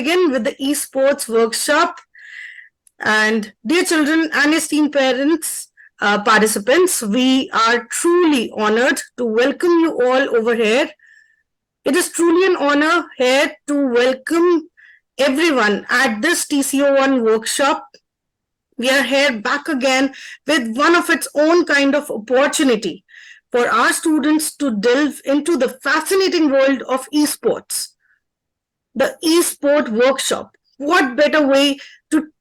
begin with the esports workshop. And dear children and esteemed parents, participants, we are truly honored to welcome you all over here. It is truly an honor here to welcome everyone at this TCO1 workshop. We are here back again with one of its own kind of opportunity for our students to delve into the fascinating world of esports. The esport workshop. What better way to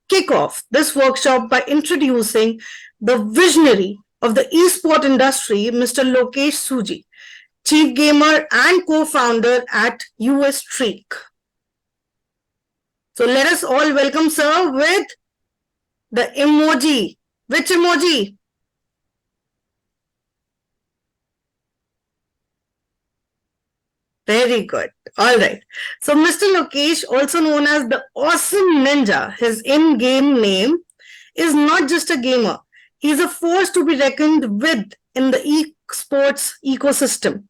kick off this workshop by introducing the visionary of the esport industry, Mr. Lokesh Suji, chief gamer and co-founder at US Streak. So let us all welcome sir with the emoji. Which emoji? Very good. All right. So Mr. Lokesh, also known as the Awesome Ninja, his in-game name, is not just a gamer. He's a force to be reckoned with in the esports ecosystem.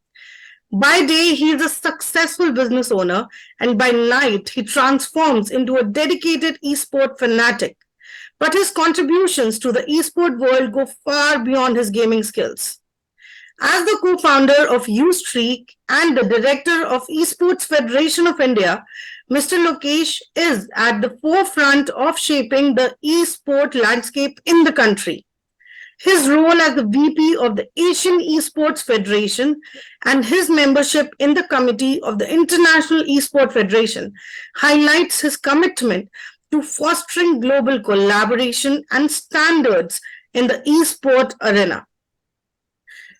By day, he is a successful business owner, and by night, he transforms into a dedicated esport fanatic. But his contributions to the esport world go far beyond his gaming skills. As the co-founder of Ustreak and the director of Esports Federation of India, Mr. Lokesh is at the forefront of shaping the esport landscape in the country. His role as the VP of the Asian Esports Federation and his membership in the committee of the International Esport Federation highlights his commitment to fostering global collaboration and standards in the esport arena.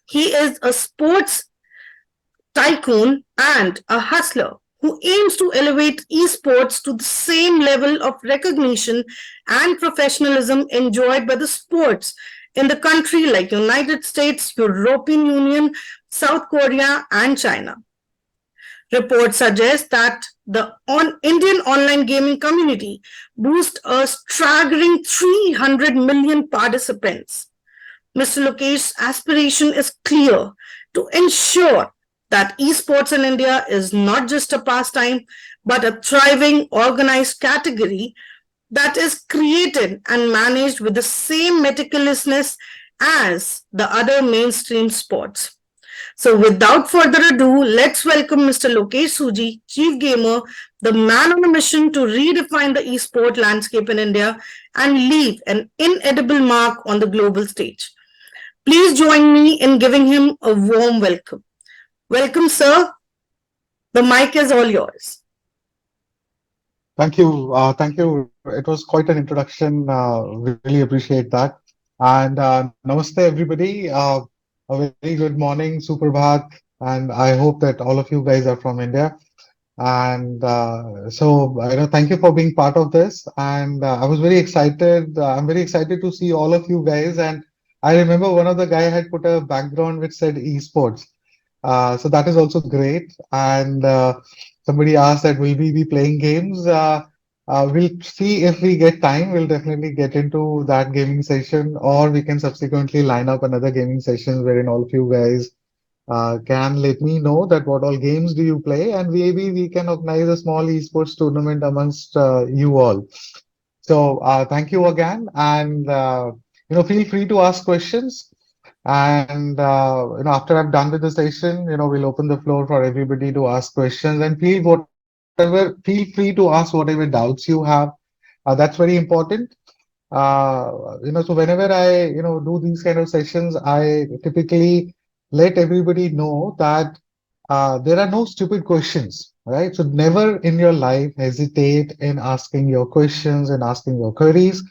He is a sports tycoon and a hustler who aims to elevate esports to the same level of recognition and professionalism enjoyed by the sports in the country like United States, European Union, South Korea, and China. Reports suggest that the Indian online gaming community boasts a staggering 300 million participants. Mr. Lokesh's aspiration is clear to ensure that esports in India is not just a pastime, but a thriving organized category that is created and managed with the same meticulousness as the other mainstream sports. So without further ado, let's welcome Mr. Lokesh Suji, Chief Gamer, the man on a mission to redefine the esport landscape in India and leave an inedible mark on the global stage. Please join me in giving him a warm welcome. Welcome, sir. The mic is all yours. Thank you. Thank you. It was quite an introduction. Really appreciate that. And namaste, everybody. A very good morning, Suprabhat. And I hope that all of you guys are from India. And thank you for being part of this. And I was very excited. I'm very excited to see all of you guys. And I remember one of the guy had put a background which said esports. So that is also great. And somebody asked that will we be playing games? We'll see if we get time. We'll definitely get into that gaming session, or we can subsequently line up another gaming session wherein all of you guys can let me know that what all games do you play, and maybe we can organize a small esports tournament amongst you all. So thank you again, and feel free to ask questions. And after I'm done with the session, we'll open the floor for everybody to ask questions, and feel free to ask whatever doubts you have. That's very important. So whenever I, do these kind of sessions, I typically let everybody know that there are no stupid questions, right? So never in your life hesitate in asking your questions and asking your queries.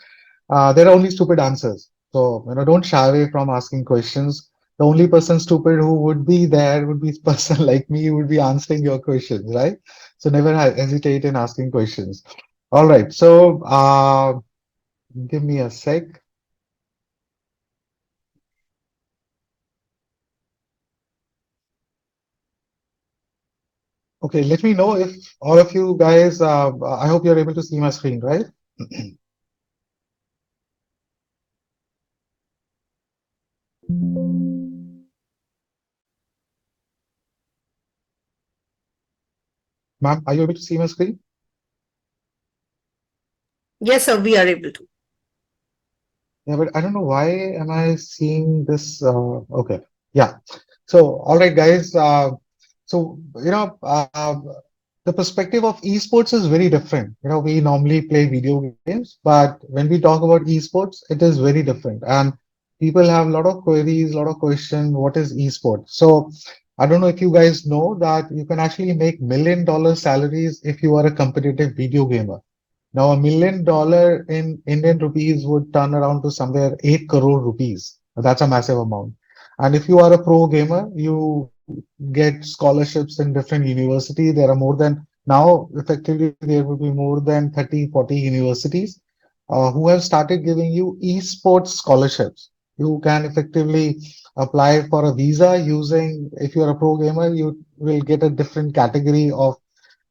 There are only stupid answers. So, don't shy away from asking questions. The only person stupid who would be there would be a person like me who would be answering your questions, right? So never hesitate in asking questions. All right. So, give me a sec. Okay, let me know if all of you guys, I hope you're able to see my screen, right? Ma'am, are you able to see my screen? Yes, sir, we are able to. Yeah, but I don't know why am I seeing this. Okay, yeah. So, all right, guys. So, the perspective of esports is very different. We normally play video games, but when we talk about esports, it is very different. And people have a lot of queries, a lot of questions. What is esports? So, I don't know if you guys know that you can actually make $1 million salaries if you are a competitive video gamer. Now, $1 million in Indian rupees would turn around to somewhere 8 crore rupees. That's a massive amount. And if you are a pro gamer, you get scholarships in different universities. There are more than now, effectively, there will be more than 30, 40 universities who have started giving you esports scholarships. You can effectively apply for a visa using, if you're a pro gamer, you will get a different category of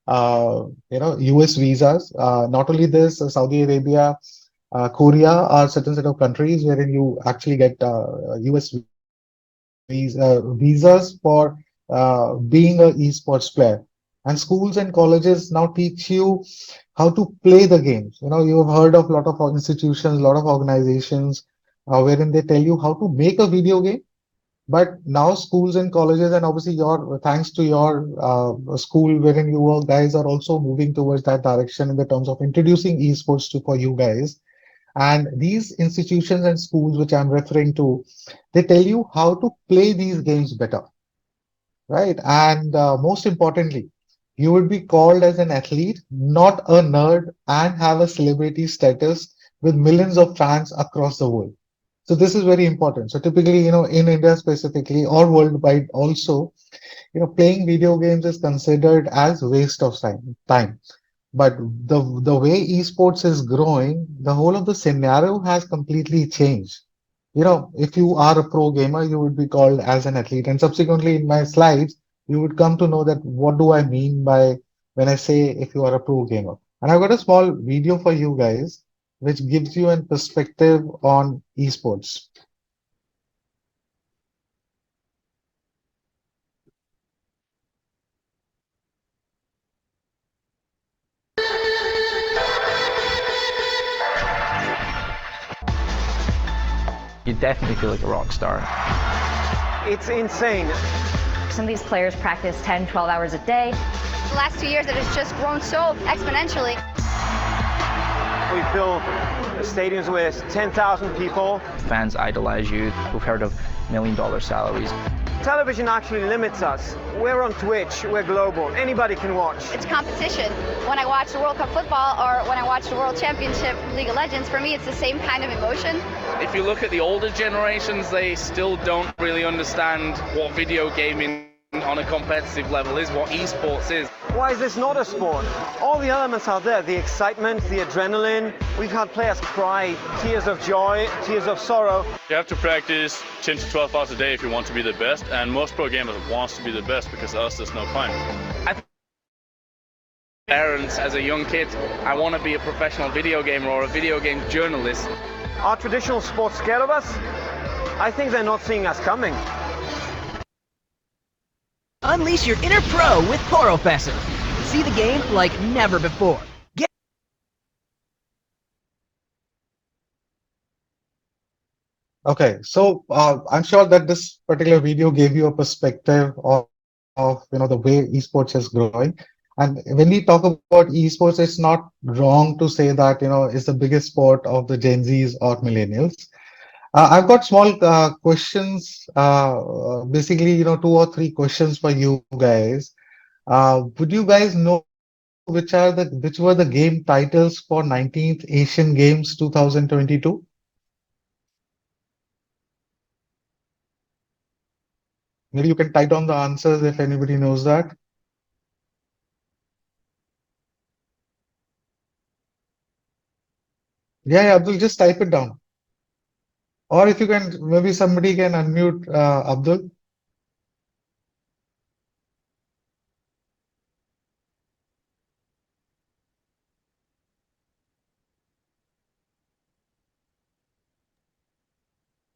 US visas. Not only this, Saudi Arabia, Korea are certain set of countries wherein you actually get US visas for being a esports player. And schools and colleges now teach you how to play the games. You've heard of a lot of institutions, a lot of organizations wherein they tell you how to make a video game, but now schools and colleges, and obviously your thanks to your school wherein you work, guys are also moving towards that direction in the terms of introducing esports to for you guys. And these institutions and schools which I'm referring to, they tell you how to play these games better, right? And most importantly, you would be called as an athlete, not a nerd, and have a celebrity status with millions of fans across the world. So this is very important. So typically, in India specifically or worldwide also, playing video games is considered as waste of time. But the way esports is growing, the whole of the scenario has completely changed. If you are a pro gamer, you would be called as an athlete. And subsequently, in my slides, you would come to know that what do I mean by when I say if you are a pro gamer. And I've got a small video for you guys, which gives you a perspective on esports. You definitely feel like a rock star. It's insane. Some of these players practice 10, 12 hours a day. The last 2 years, it has just grown so exponentially. We fill stadiums with 10,000 people. Fans idolize you. We've heard of $1 million salaries. Television actually limits us. We're on Twitch, we're global, anybody can watch. It's competition. When I watch the World Cup football or when I watch the World Championship League of Legends, for me, it's the same kind of emotion. If you look at the older generations, they still don't really understand what video gaming on a competitive level is, what esports is. Why is this not a sport? All the elements are there, the excitement, the adrenaline. We've had players cry, tears of joy, tears of sorrow. You have to practice 10 to 12 hours a day if you want to be the best, and most pro gamers wants to be the best because else there's no point. Parents, as a young kid, I want to be a professional video gamer or a video game journalist. Are traditional sports scared of us? I think they're not seeing us coming. Unleash your inner pro with Professor. See the game like never before. Okay, so I'm sure that this particular video gave you a perspective of the way esports is growing. And when we talk about esports, it's not wrong to say that it's the biggest sport of the Gen Zs or millennials. I've got small questions, basically two or three questions for you guys. Would you guys know which were the game titles for 19th Asian Games 2022? Maybe you can type down the answers if anybody knows that. Yeah, Abdul, just type it down. Or if you can, maybe somebody can unmute Abdul.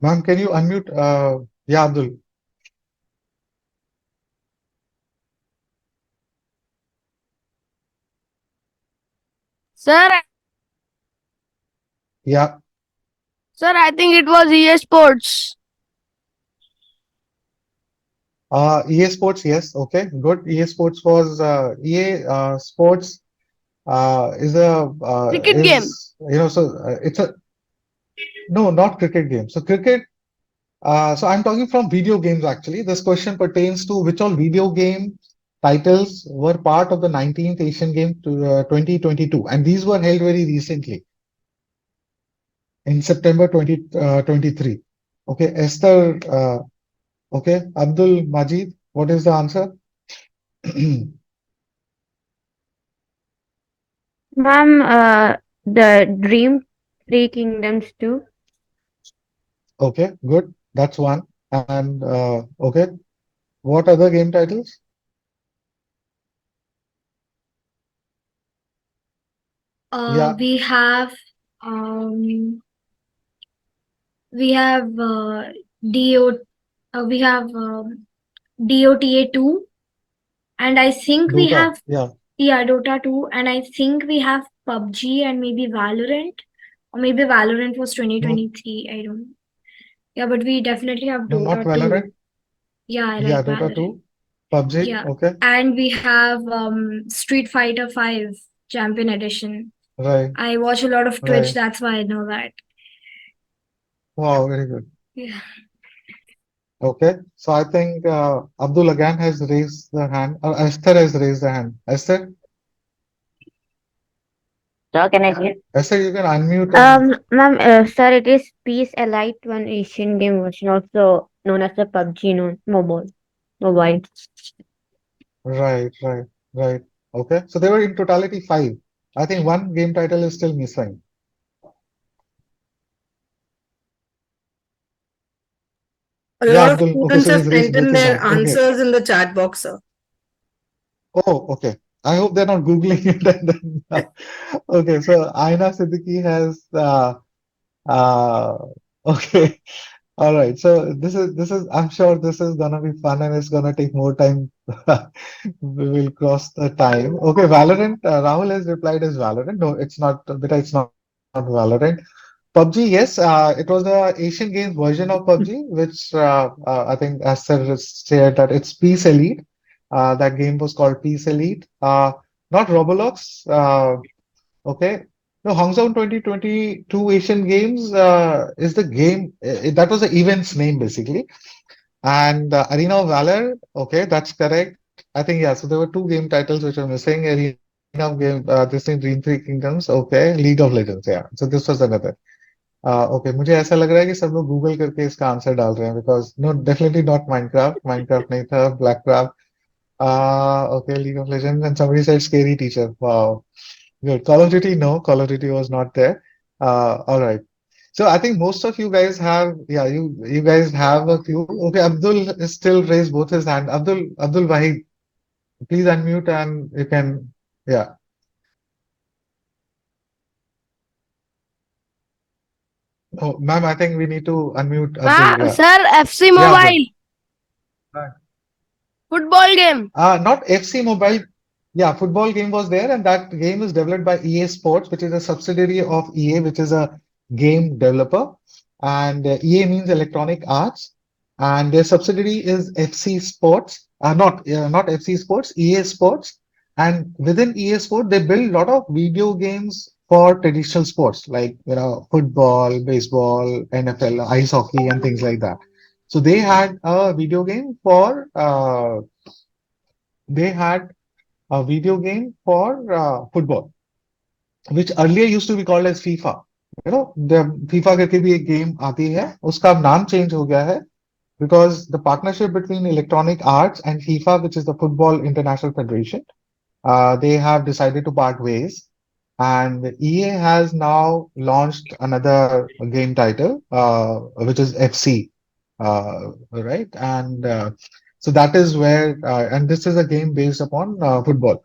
Ma'am, can you unmute? Yeah, Abdul. Sir, Yeah. Sir, I think it was EA Sports. EA Sports, yes. Okay, good. EA Sports was EA Sports is a Cricket game. is so it's a no, not cricket game. So cricket. So I'm talking from video games actually. This question pertains to which all video game titles were part of the 19th Asian Games to 2022, and these were held very recently in September 2023. Okay, Esther. Okay, Abdul Majid, what is the answer? Ma'am, the Dream Three Kingdoms too. Okay, good. That's one. And okay, what other game titles? Yeah, We have um, we have DO we have DOTA 2, and I think we Dota. have, Yeah, yeah, Dota 2, and I think we have PUBG and maybe Valorant, or maybe Valorant was no, 2023. I don't. Yeah, but we definitely have no, not Dota 2. Valorant. Yeah, I Yeah, like Dota Valorant. 2, PUBG. Yeah, Okay, and we have Street Fighter 5 Champion Edition. right, I watch a lot of Twitch, right. that's why I know that. Wow, very good. Yeah. Okay, so I think Abdul again has raised the hand, or Esther has raised the hand. Esther, So can I get? Esther, you can unmute and Ma'am, sir, it is Peace Elite One Asian game version, also known as the PUBG, no, mobile. right, right, right. Okay, so they were in totality five. I think one game title is still missing. A Yeah, lot of Abdul. Okay, students so have he's raised sent both in his their hands. Okay. answers in the chat box, sir. Oh, okay. I hope they're not Googling it and then, okay, so Aina Siddiqui has uh okay. All right. So this is I'm sure this is gonna be fun and it's gonna take more time. We will cross the time. Okay, Valorant. Rahul has replied as Valorant. No, it's not, Beta, it's not Valorant. PUBG, yes, it was the Asian Games version of PUBG, which I think Aster has shared that it's Peace Elite. That game was called Peace Elite. Not Roblox. Okay. No, Hangzhou 2022 Asian Games is the game. That was the event's name basically. And Arena of Valor. Okay, that's correct. I think yeah. So there were two game titles which are missing. Arena of Game. This thing Dream Three Kingdoms. Okay, League of Legends. Yeah. So this was another. Okay मुझे ऐसा लग रहा है कि सब लोग Google करके इसका आंसर डाल रहे हैं because no definitely not Minecraft Minecraft नहीं था black craft okay League of Legends and somebody said scary teacher wow good Call of Duty no Call of Duty was not there all right so I think most of you guys have yeah you guys have a clue okay Abdul is still raised both his hand Abdul Wahid please unmute and you can yeah oh ma'am I think we need to unmute Abdul yeah Sir, FC yeah Abdul. Mobile. Football game. Not FC Mobile. Yeah, football game was there, and that game is developed by EA Sports, which is a subsidiary of EA, which is a game developer. And EA means Electronic Arts, and their subsidiary is FC Sports. Not FC Sports, EA Sports. And within EA Sports, they build a lot of video games for traditional sports like football, baseball, NFL, ice hockey, and things like that. So they had a video game for they had a video game for football, which earlier used to be called as FIFA. The FIFA करके भी एक game आती है, उसका अब नाम change हो गया है because the partnership between Electronic Arts and FIFA, which is the Football International Federation, they have decided to part ways. And EA has now launched another game title, which is FC, right? And so that is where, and this is a game based upon football.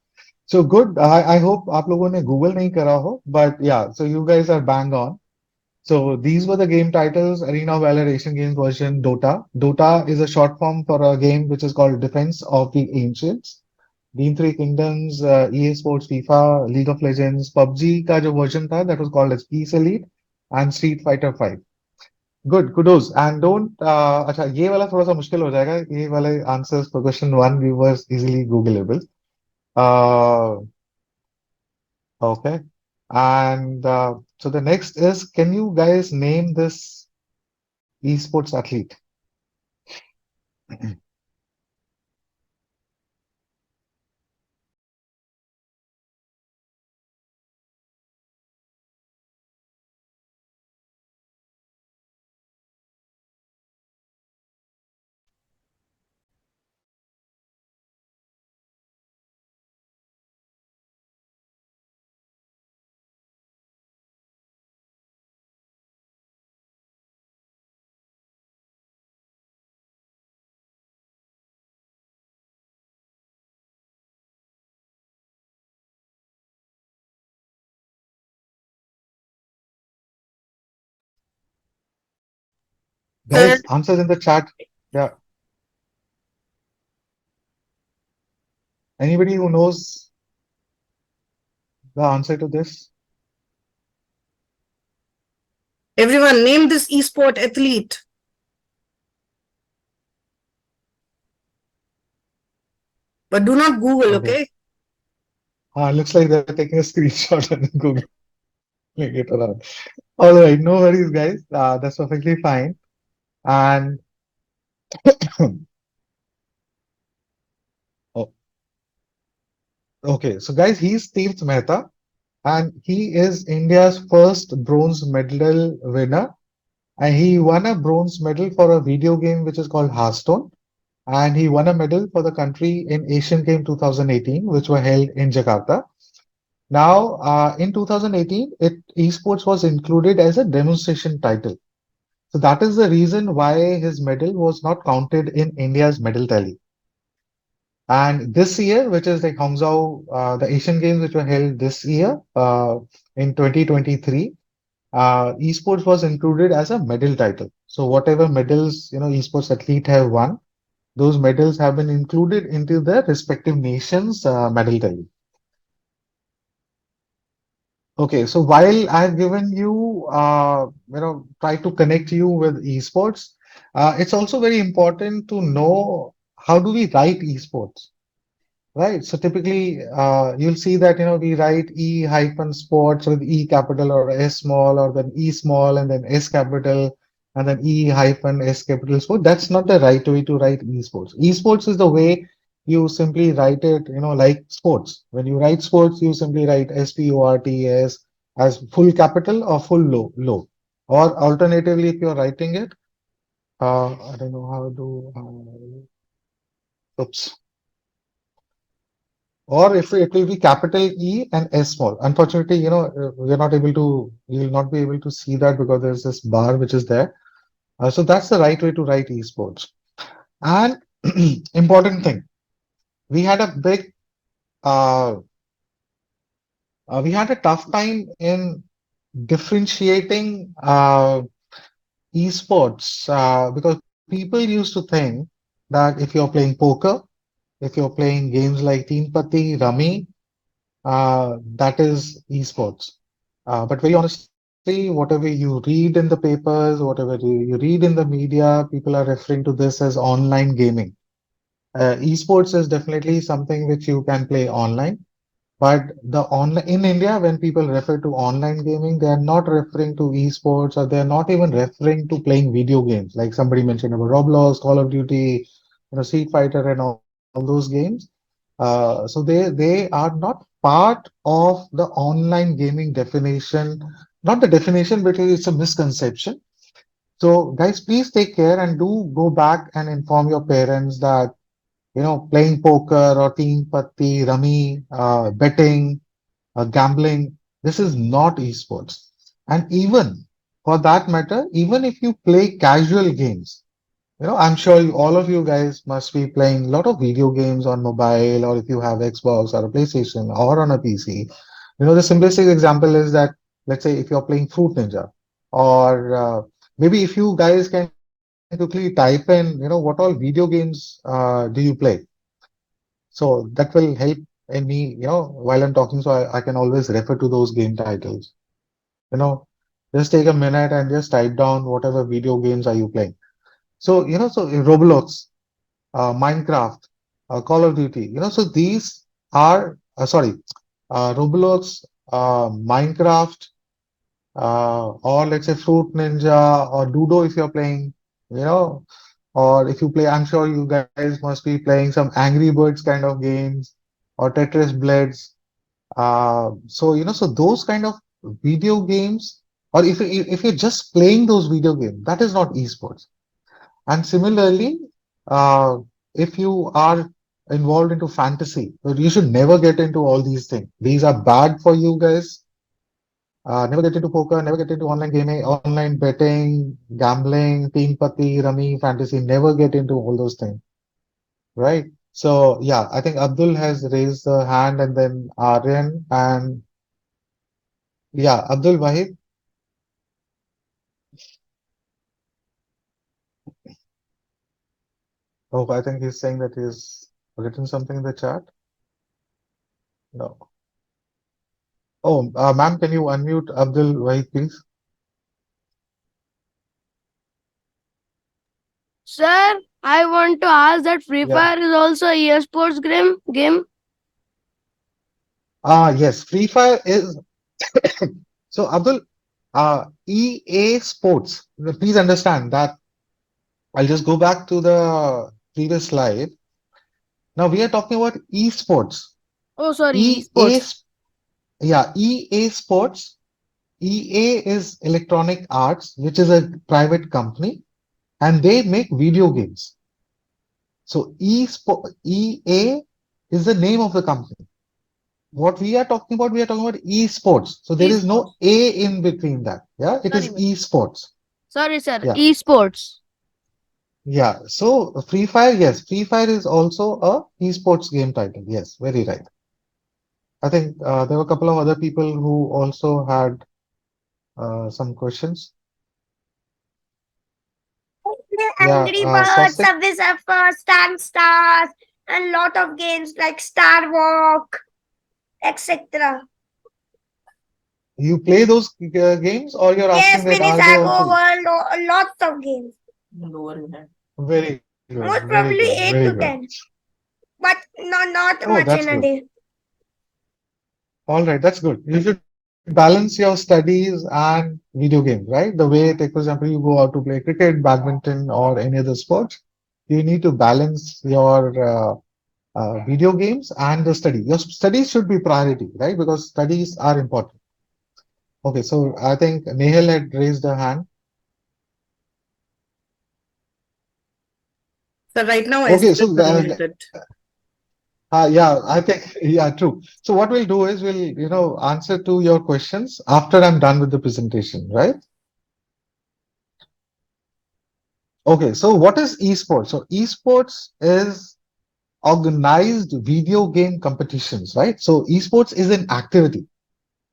So good. I hope आप लोगों ने Google नहीं करा हो, but yeah, so you guys are bang on. So these were the game titles: Arena of Valor Asian Games version, Dota. Dota is a short form for a game which is called Defense of the Ancients. Dream Three Kingdoms, EA Sports, FIFA, League of Legends, PUBG का जो version था that was called as Peace Elite, and Street Fighter 5. Good, kudos. And don't, अच्छा ये वाला थोड़ा सा मुश्किल हो जाएगा. ये वाले answers for question one we were easily Googleable. Uh, okay. And so the next is, can you guys name this esports athlete? Uh, Guys, answers in the chat. Yeah. Anybody who knows the answer to this? everyone, name this esport athlete. But do not Google, Okay. okay? Looks like they're taking a screenshot and Googling it around. All right, no worries, guys. That's perfectly fine. And oh, okay, so guys, he's Tirth Mehta, and he is India's first bronze medal winner. And he won a bronze medal for a video game which is called Hearthstone. And he won a medal for the country in Asian Games 2018, which were held in Jakarta. Now, in 2018, esports was included as a demonstration title. So that is the reason why his medal was not counted in India's medal tally. And this year, which is the Hangzhou, the Asian Games which were held this year, in 2023, esports was included as a medal title. So whatever medals, esports athlete have won, those medals have been included into the respective nations' medal tally. Okay, so while I've given you, try to connect you with esports, it's also very important to know how do we write esports, right? So typically, you'll see that, we write E hyphen sports with E capital or S small, or then E small and then S capital and then E hyphen S capital sport. That's not the right way to write esports. Esports is the way you simply write it, like sports. When you write sports, you simply write SPORTS as full capital or full low. Or alternatively, if you're writing it, I don't know how to, oops. Or if it will be capital E and S small. Unfortunately, you will not be able to see that because there's this bar which is there. So that's the right way to write esports. And important thing, we had a big, uh, we had a tough time in differentiating esports because people used to think that if you're playing poker, if you're playing games like Teen Patti, Rummy, that is esports. But very honestly, whatever you read in the papers, whatever you read in the media, people are referring to this as online gaming. Esports is definitely something which you can play online. But the online in India, when people refer to online gaming, they are not referring to esports, or they're not even referring to playing video games. Like somebody mentioned about Roblox, Call of Duty, Street Fighter, and all those games. So they are not part of the online gaming definition. Not the definition, but it's a misconception. So guys, please take care and do go back and inform your parents that playing poker or teen patti, rummy, betting, gambling, this is not esports. And even for that matter, even if you play casual games, I'm sure all of you guys must be playing a lot of video games on mobile, or if you have Xbox or a PlayStation or on a PC. The simplest example is that, let's say, if you're playing Fruit Ninja, or maybe if you guys can quickly type in, what all video games do you play? So that will help in me, while I'm talking, so I can always refer to those game titles. You know, Just take a minute and just type down whatever video games are you playing. So, so Roblox, Minecraft, Call of Duty, so these are, Roblox, Minecraft, or let's say Fruit Ninja or Ludo if you're playing, you know, or if you play, I'm sure you guys must be playing some Angry Birds kind of games or Tetris Blitz. So those kind of video games, or if you're just playing those video games, that is not esports. And similarly, uh, if you are involved into fantasy, so you should never get into all these things. These are bad for you guys. Never get into poker, never get into online gaming, online betting, gambling, team patti, rummy, fantasy. Never get into all those things, right? So yeah, I think Abdul has raised the hand, and then Aryan, and yeah, Abdul Wahid. Oh, I think he's saying that he's written something in the chat. No. Oh, ma'am, can you unmute Abdul Wahid, please? Sir, I want to ask that Free Yeah. Fire is also a esports game. Yes, Free Fire is so Abdul, EA Sports. Please understand that I'll just go back to the previous slide. Now we are talking about esports. Oh, sorry, EA, esports. s- yeah, EA Sports. EA is Electronic Arts, which is a private company, and they make video games. So EA is the name of the company. What we are talking about esports. So there is Esports. no A in between that. Yeah, it Sorry, is esports. sorry, sir. Yeah, Esports. yeah. So Free Fire, yes, Free Fire is also a esports game title. Yes, very right. I think there were a couple of other people who also had some questions. Yeah, Angry Birds, Sosik, Subway Surfers, Stan Stars, and lot of games like Star Walk, etc. you play those games, or you're Yes, asking that Mini are they Sago also World, lots of games. very good, Most very probably good, 8 very to good. 10, but not Oh, much that's in a good. day. All right, that's good. You should balance your studies and video games, right? The way, take for example, you go out to play cricket, badminton, or any other sports, you need to balance your video games and the study. Your studies should be priority, right? Because studies are important. Okay, so I think Nehal had raised a hand. So right now I Okay, still so unmuted. yeah, I think yeah, true. So what we'll do is we'll answer to your questions after I'm done with the presentation, right? Okay, so what is esports? So esports is organized video game competitions, right? So esports is an activity.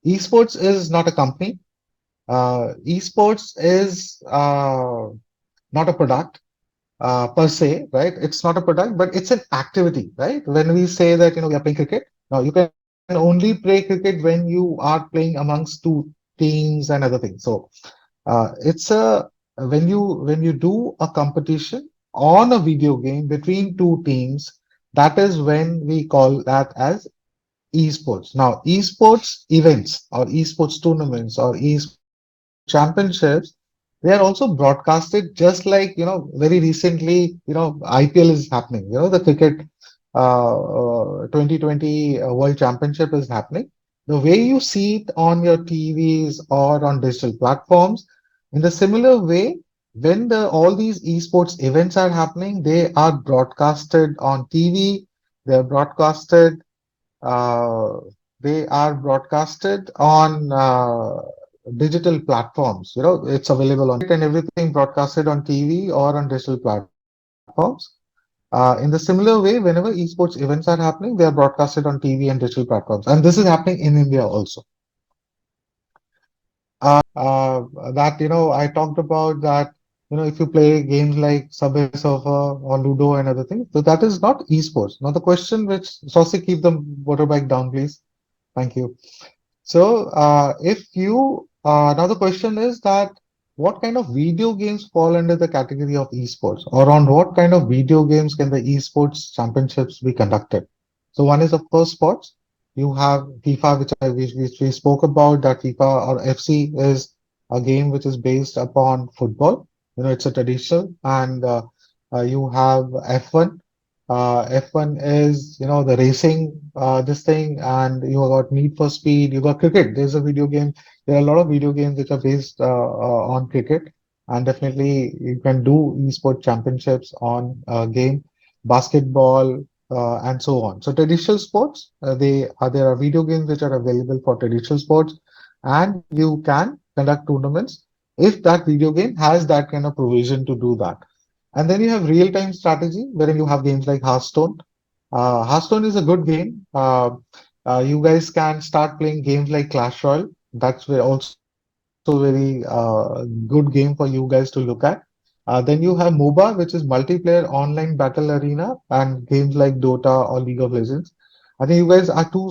Esports is not a company. Esports is not a product per se, right? It's not a product, but it's an activity, right? When we say that we are playing cricket, now you can only play cricket when you are playing amongst two teams and other things. So it's a when you do a competition on a video game between two teams, that is when we call that as esports. Now, esports events or esports tournaments or esports championships, they are also broadcasted just like, very recently, IPL is happening, the cricket 2020 World Championship is happening. The way you see it on your TVs or on digital platforms, in the similar way, when all these esports events are happening, they are broadcasted on TV, they are broadcasted uh, on digital platforms. It's available on and everything broadcasted on TV or on digital platforms. In the similar way, whenever esports events are happening, they are broadcasted on TV and digital platforms. And this is happening in India also. That, I talked about that, if you play games like Subway Surfer or Ludo and other things, so that is not esports. Now, the question which, Saucy, keep the motorbike down, please. Thank you. So, if you Now the question is that what kind of video games fall under the category of esports, or on what kind of video games can the esports championships be conducted? So one is of course sports. You have FIFA, which we spoke about. That FIFA or FC is a game which is based upon football. It's a traditional, and you have F1. F1 is the racing this thing, and you got Need for Speed. You got cricket. There's a video game. There are a lot of video games which are based on cricket, and definitely you can do esport championships on game, basketball, and so on. So traditional sports, there are video games which are available for traditional sports, and you can conduct tournaments if that video game has that kind of provision to do that. And then you have real-time strategy, wherein you have games like Hearthstone. Hearthstone is a good game. You guys can start playing games like Clash Royale. Also very good game for you guys to look at. Then you have MOBA, which is multiplayer online battle arena, and games like Dota or League of Legends. I think you guys are too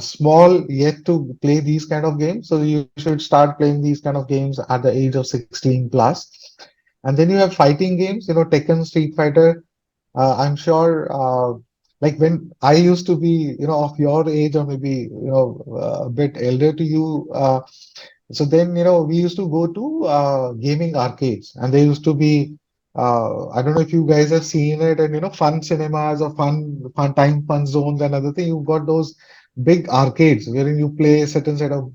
small yet to play these kind of games, so you should start playing these kind of games at the age of 16 plus. And then you have fighting games, Tekken, Street Fighter. I'm sure, like when I used to be, of your age or maybe, a bit elder to you. So then, we used to go to gaming arcades, and there used to be, I don't know if you guys have seen it, and fun cinemas or fun time, fun zones, and other thing. You've got those big arcades wherein you play a certain set of,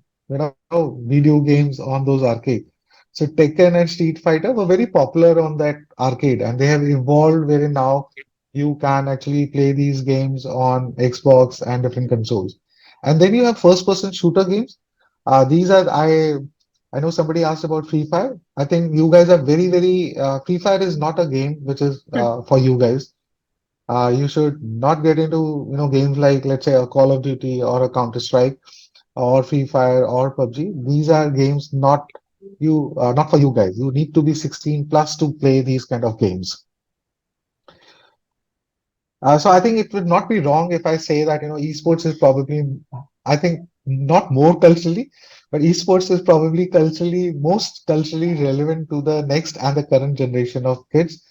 video games on those arcades. So Tekken and Street Fighter were very popular on that arcade, and they have evolved wherein now you can actually play these games on Xbox and different consoles. And then you have first-person shooter games. These are I know somebody asked about Free Fire. I think you guys are very Free Fire is not a game which is for you guys. You should not get into games like, let's say, a Call of Duty or a Counter-Strike or Free Fire or PUBG. These are games not for you guys. You need to be 16 plus to play these kind of games. So I think it would not be wrong if I say that esports is probably, I think, not more culturally, but esports is probably most culturally relevant to the next and the current generation of kids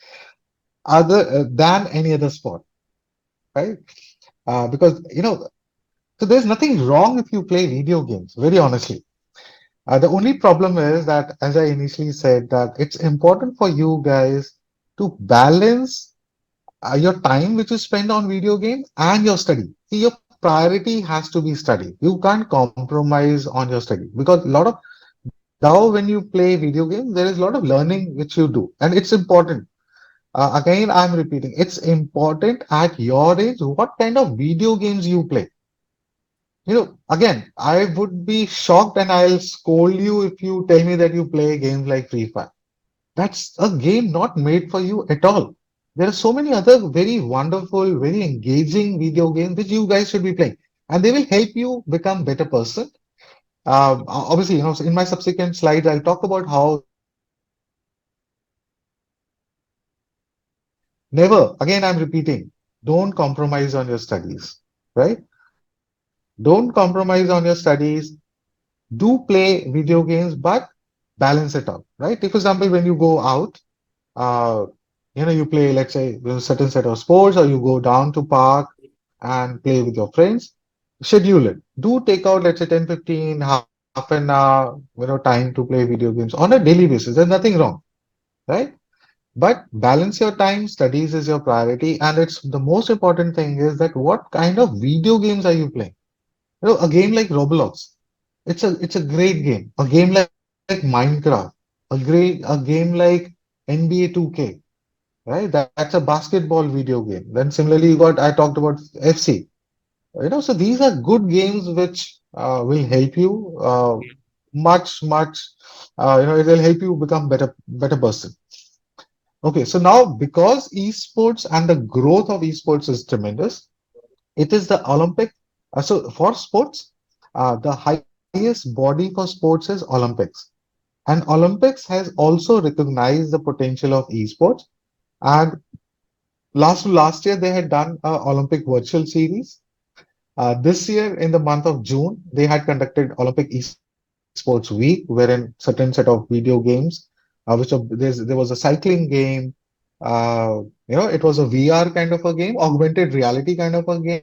other than any other sport, right? Because so there's nothing wrong if you play video games, very honestly. The only problem is that, as I initially said, that it's important for you guys to balance your time which you spend on video games and your study. See, your priority has to be study. You can't compromise on your study, because a lot of now when you play video games, there is a lot of learning which you do, and it's important. Again, I'm repeating, it's important at your age what kind of video games you play. Again, I would be shocked and I'll scold you if you tell me that you play games like Free Fire. That's a game not made for you at all. There are so many other very wonderful, very engaging video games which you guys should be playing, and they will help you become better person. Obviously, so in my subsequent slides, I'll talk about how esports can help you become better person. But never, again, I'm repeating, don't compromise on your studies, right? Don't compromise on your studies. Do play video games, but balance it out, right? If, for example, when you go out, uh, you play, let's say, a certain set of sports, or you go down to park and play with your friends, schedule it. Do take out, let's say, 10, 15, half an hour, time to play video games on a daily basis. There's nothing wrong, right? But balance your time. Studies is your priority, and it's the most important thing is that what kind of video games are you playing? A game like Roblox, it's a great game. A game like Minecraft, a game like NBA 2K, right? That's a basketball video game. Then similarly, I talked about FC. So these are good games which will help you much. It will help you become better person. Okay, so now because esports and the growth of esports is tremendous, it is the Olympic. So for sports, the highest body for sports is Olympics. And Olympics has also recognized the potential of esports. And last year, they had done a Olympic virtual series. This year, in the month of June, they had conducted Olympic esports. esports week, wherein certain set of video games, there was a cycling game. It was a VR kind of a game, augmented reality kind of a game,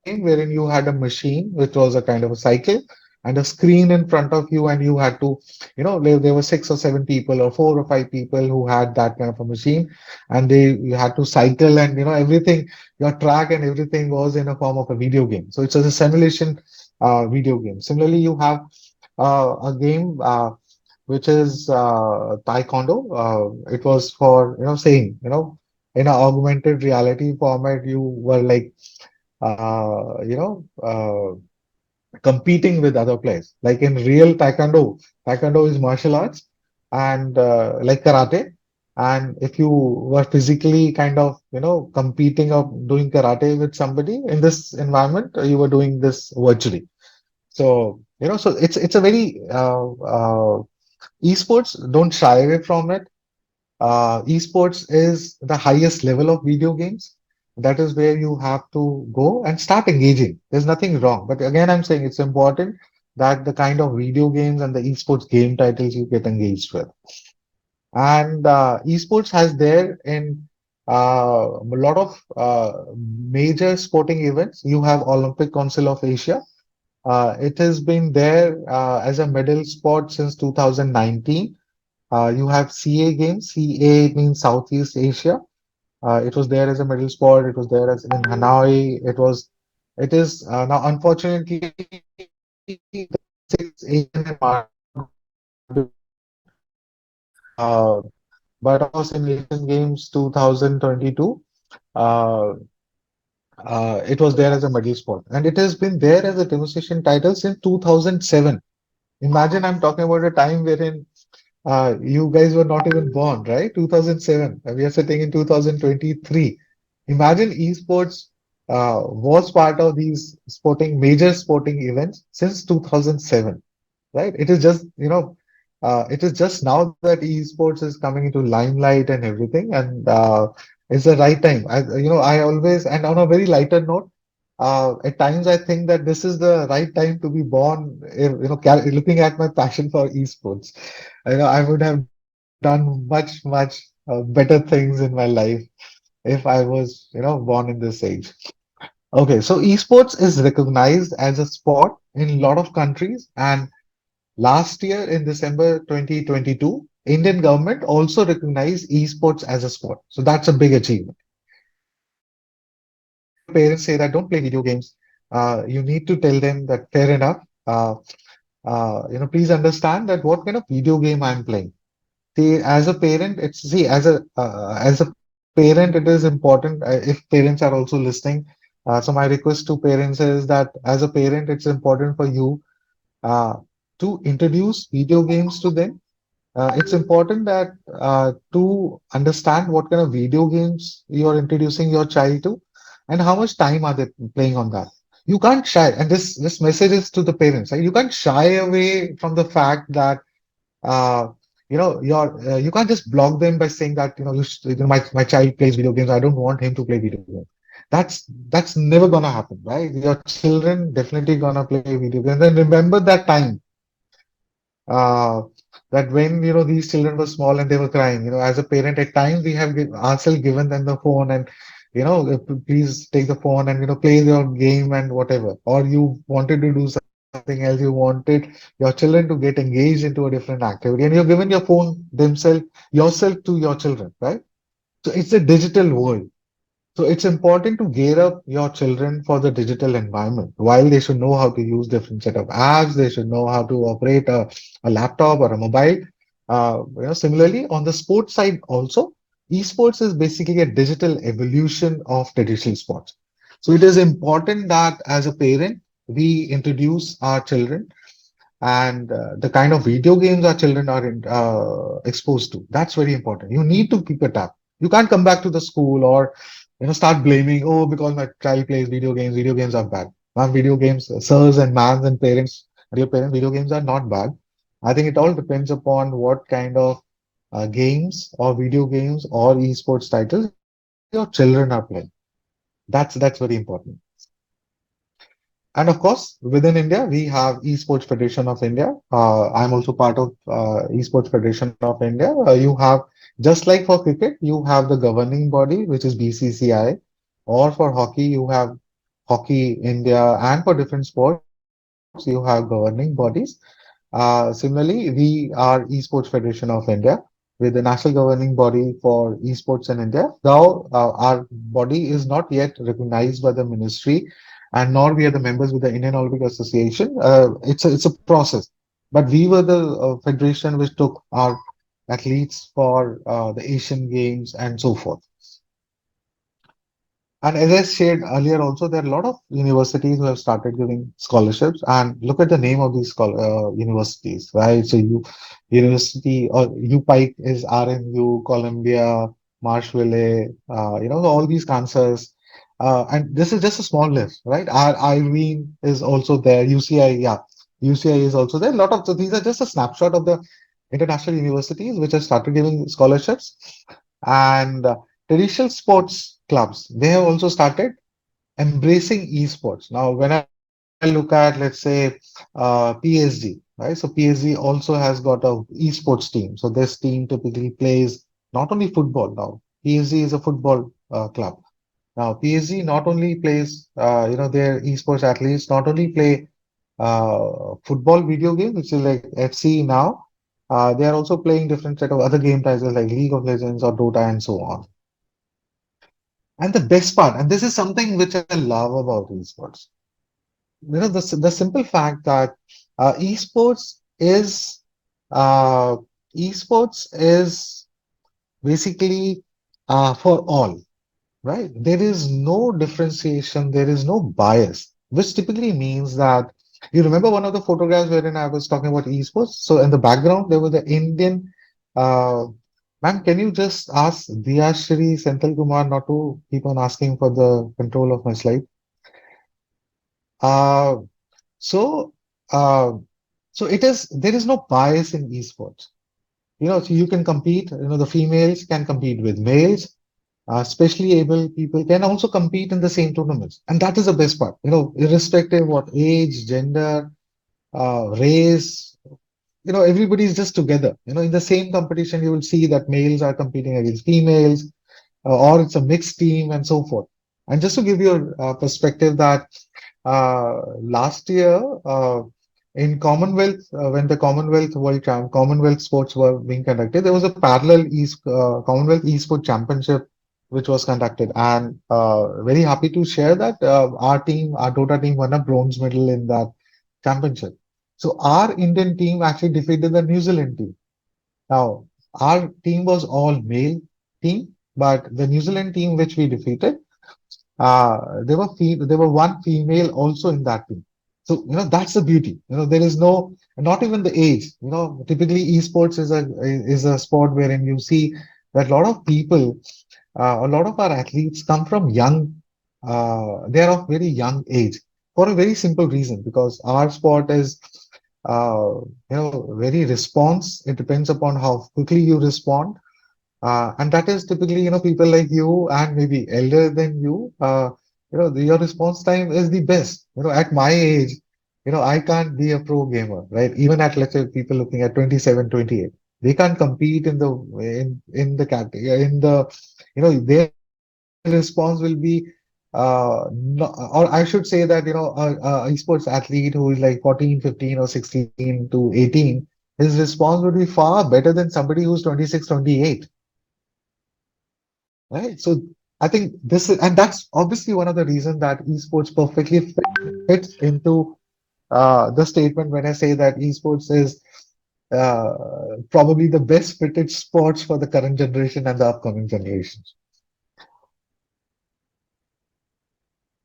wherein you had a machine, which was a kind of a cycle, and a screen in front of you, and you had to, there were 6 or 7 people or 4 or 5 people who had that kind of a machine, and you had to cycle, and everything, your track and everything was in a form of a video game. So it's a simulation video game. Similarly, you have a game which is Taekwondo. It was for, saying, in an augmented reality format, you were like, uh, you know, uh, competing with other players. Like in real Taekwondo is martial arts and like karate. And if you were physically kind of, competing or doing karate with somebody in this environment, you were doing this virtually. So, so it's a very esports don't shy away from it. Esports is the highest level of video games. That is where you have to go and start engaging. There's nothing wrong. But again, I'm saying it's important that the kind of video games and the esports game titles you get engaged with. And esports has there in a lot of major sporting events. You have Olympic Council of Asia. It has been there as a medal sport since 2019. You have CA Games. CA means Southeast Asia. It was there as a medal sport. It was there as in Hanoi. It is now unfortunately the six Asian and uh, but of course in Asian Games 2022, uh, it was there as a medal sport, and it has been there as a demonstration title since 2007. Imagine I'm talking about a time wherein you guys were not even born, right? 2007. We are sitting in 2023. Imagine esports was part of these major sporting events since 2007, right? It is just, it is just now that esports is coming into limelight and everything, and it's the right time. I always, and on a very lighter note, at times I think that this is the right time to be born. Looking at my passion for esports, I would have done much better things in my life if I was, born in this age. Okay, so esports is recognized as a sport in a lot of countries, and last year in December 2022, Indian government also recognized esports as a sport. So that's a big achievement. Now, when your parents say that don't play video games, you need to tell them that fair enough. Please understand that what kind of video game I'm playing. See, as a parent, as a parent, it is important if parents are also listening. So my request to parents is that as a parent, it's important for you uh, to introduce video games to them. It's important that to understand what kind of video games you are introducing your child to, and how much time are they playing on that. You can't shy, and this message is to the parents, right? You can't shy away from the fact that uh, you can't just block them by saying that my child plays video games. I don't want him to play video games. That's never gonna happen, right? Your children definitely gonna play video games. And remember that time uh, that when these children were small and they were crying. As a parent, at times we have ourselves given them the phone and please take the phone and play your game and whatever. Or you wanted to do something else. You wanted your children to get engaged into a different activity, and you've given your phone yourself to your children, right? So it's a digital world. So it's important to gear up your children for the digital environment. While they should know how to use different set of apps, they should know how to operate a laptop or a mobile. Similarly, on the sports side also, esports is basically a digital evolution of traditional sports. So it is important that as a parent, we introduce our children and the kind of video games our children are exposed to. That's very important. You need to keep it up. You can't come back to the school or start blaming, oh, because my child plays video games. Video games are bad. Man, video games, sirs and mans and parents, dear parents, video games are not bad. I think it all depends upon what kind of games or video games or esports titles your children are playing. That's very important. And of course, within India, we have Esports Federation of India. I'm also part of Esports Federation of India. You have, just like for cricket, you have the governing body, which is BCCI, or for hockey, you have Hockey India, and for different sports, you have governing bodies. Similarly, we are Esports Federation of India with the national governing body for esports in India. Though our body is not yet recognized by the ministry, and nor we are the members with the Indian Olympic Association. It's a process, but we were the federation which took our athletes for the Asian Games and so forth. And as I shared earlier, also there are a lot of universities who have started giving scholarships. And look at the name of these universities, right? So you University or UPike is RNU, Columbia, Marshville, all these Kansas. And this is just a small list, right? Irene is also there. UCI, yeah, UCI is also there. A lot of so these are just a snapshot of the international universities which have started giving scholarships. And traditional sports clubs, they have also started embracing esports. Now, when I look at, let's say, PSG, right? So PSG also has got a esports team. So this team typically plays not only football now. PSG is a football club. Now, PSG not only plays, their esports athletes not only play football video games, which is like FC now. They are also playing different set of other game titles like League of Legends or Dota and so on. And the best part, and this is something which I love about esports, the simple fact that uh, esports is uh, esports is basically for all, right? There is no differentiation, there is no bias, which typically means that you remember one of the photographs wherein I was talking about esports. So in the background there was the Indian. Uh, Ma'am, can you just ask Diyashri Senthil Kumar not to keep on asking for the control of my slide? Uh, so, uh, so it is, there is no bias in esports. So you can compete, the females can compete with males, especially able people can also compete in the same tournaments. And that is the best part, irrespective of what age, gender, race, everybody is just together. In the same competition, you will see that males are competing against females, or it's a mixed team and so forth. And just to give you a perspective that last year in Commonwealth, when the Commonwealth sports were being conducted, there was a parallel Commonwealth Esport Championship which was conducted. And very happy to share that our Dota team won a bronze medal in that championship. So our Indian team actually defeated the New Zealand team. Now, our team was all male team, but the New Zealand team which we defeated, there were one female also in that team. So, that's the beauty. There is no, not even the age. Typically esports is a sport wherein you see that a lot of people, a lot of our athletes come from young, they are of very young age for a very simple reason, because our sport is, very response. It depends upon how quickly you respond. And that is typically, people like you and maybe elder than you, your response time is the best. At my age, I can't be a pro gamer, right? Even at, let's say, people looking at 27, 28, they can't compete in the category, their response will be, no, or I should say that, a esports athlete who is like 14, 15 or 16 to 18, his response would be far better than somebody who's 26, 28. Right. So I think this is, and that's obviously one of the reasons that esports perfectly fits into the statement when I say that esports is uh, probably the best fitted sports for the current generation and the upcoming generations.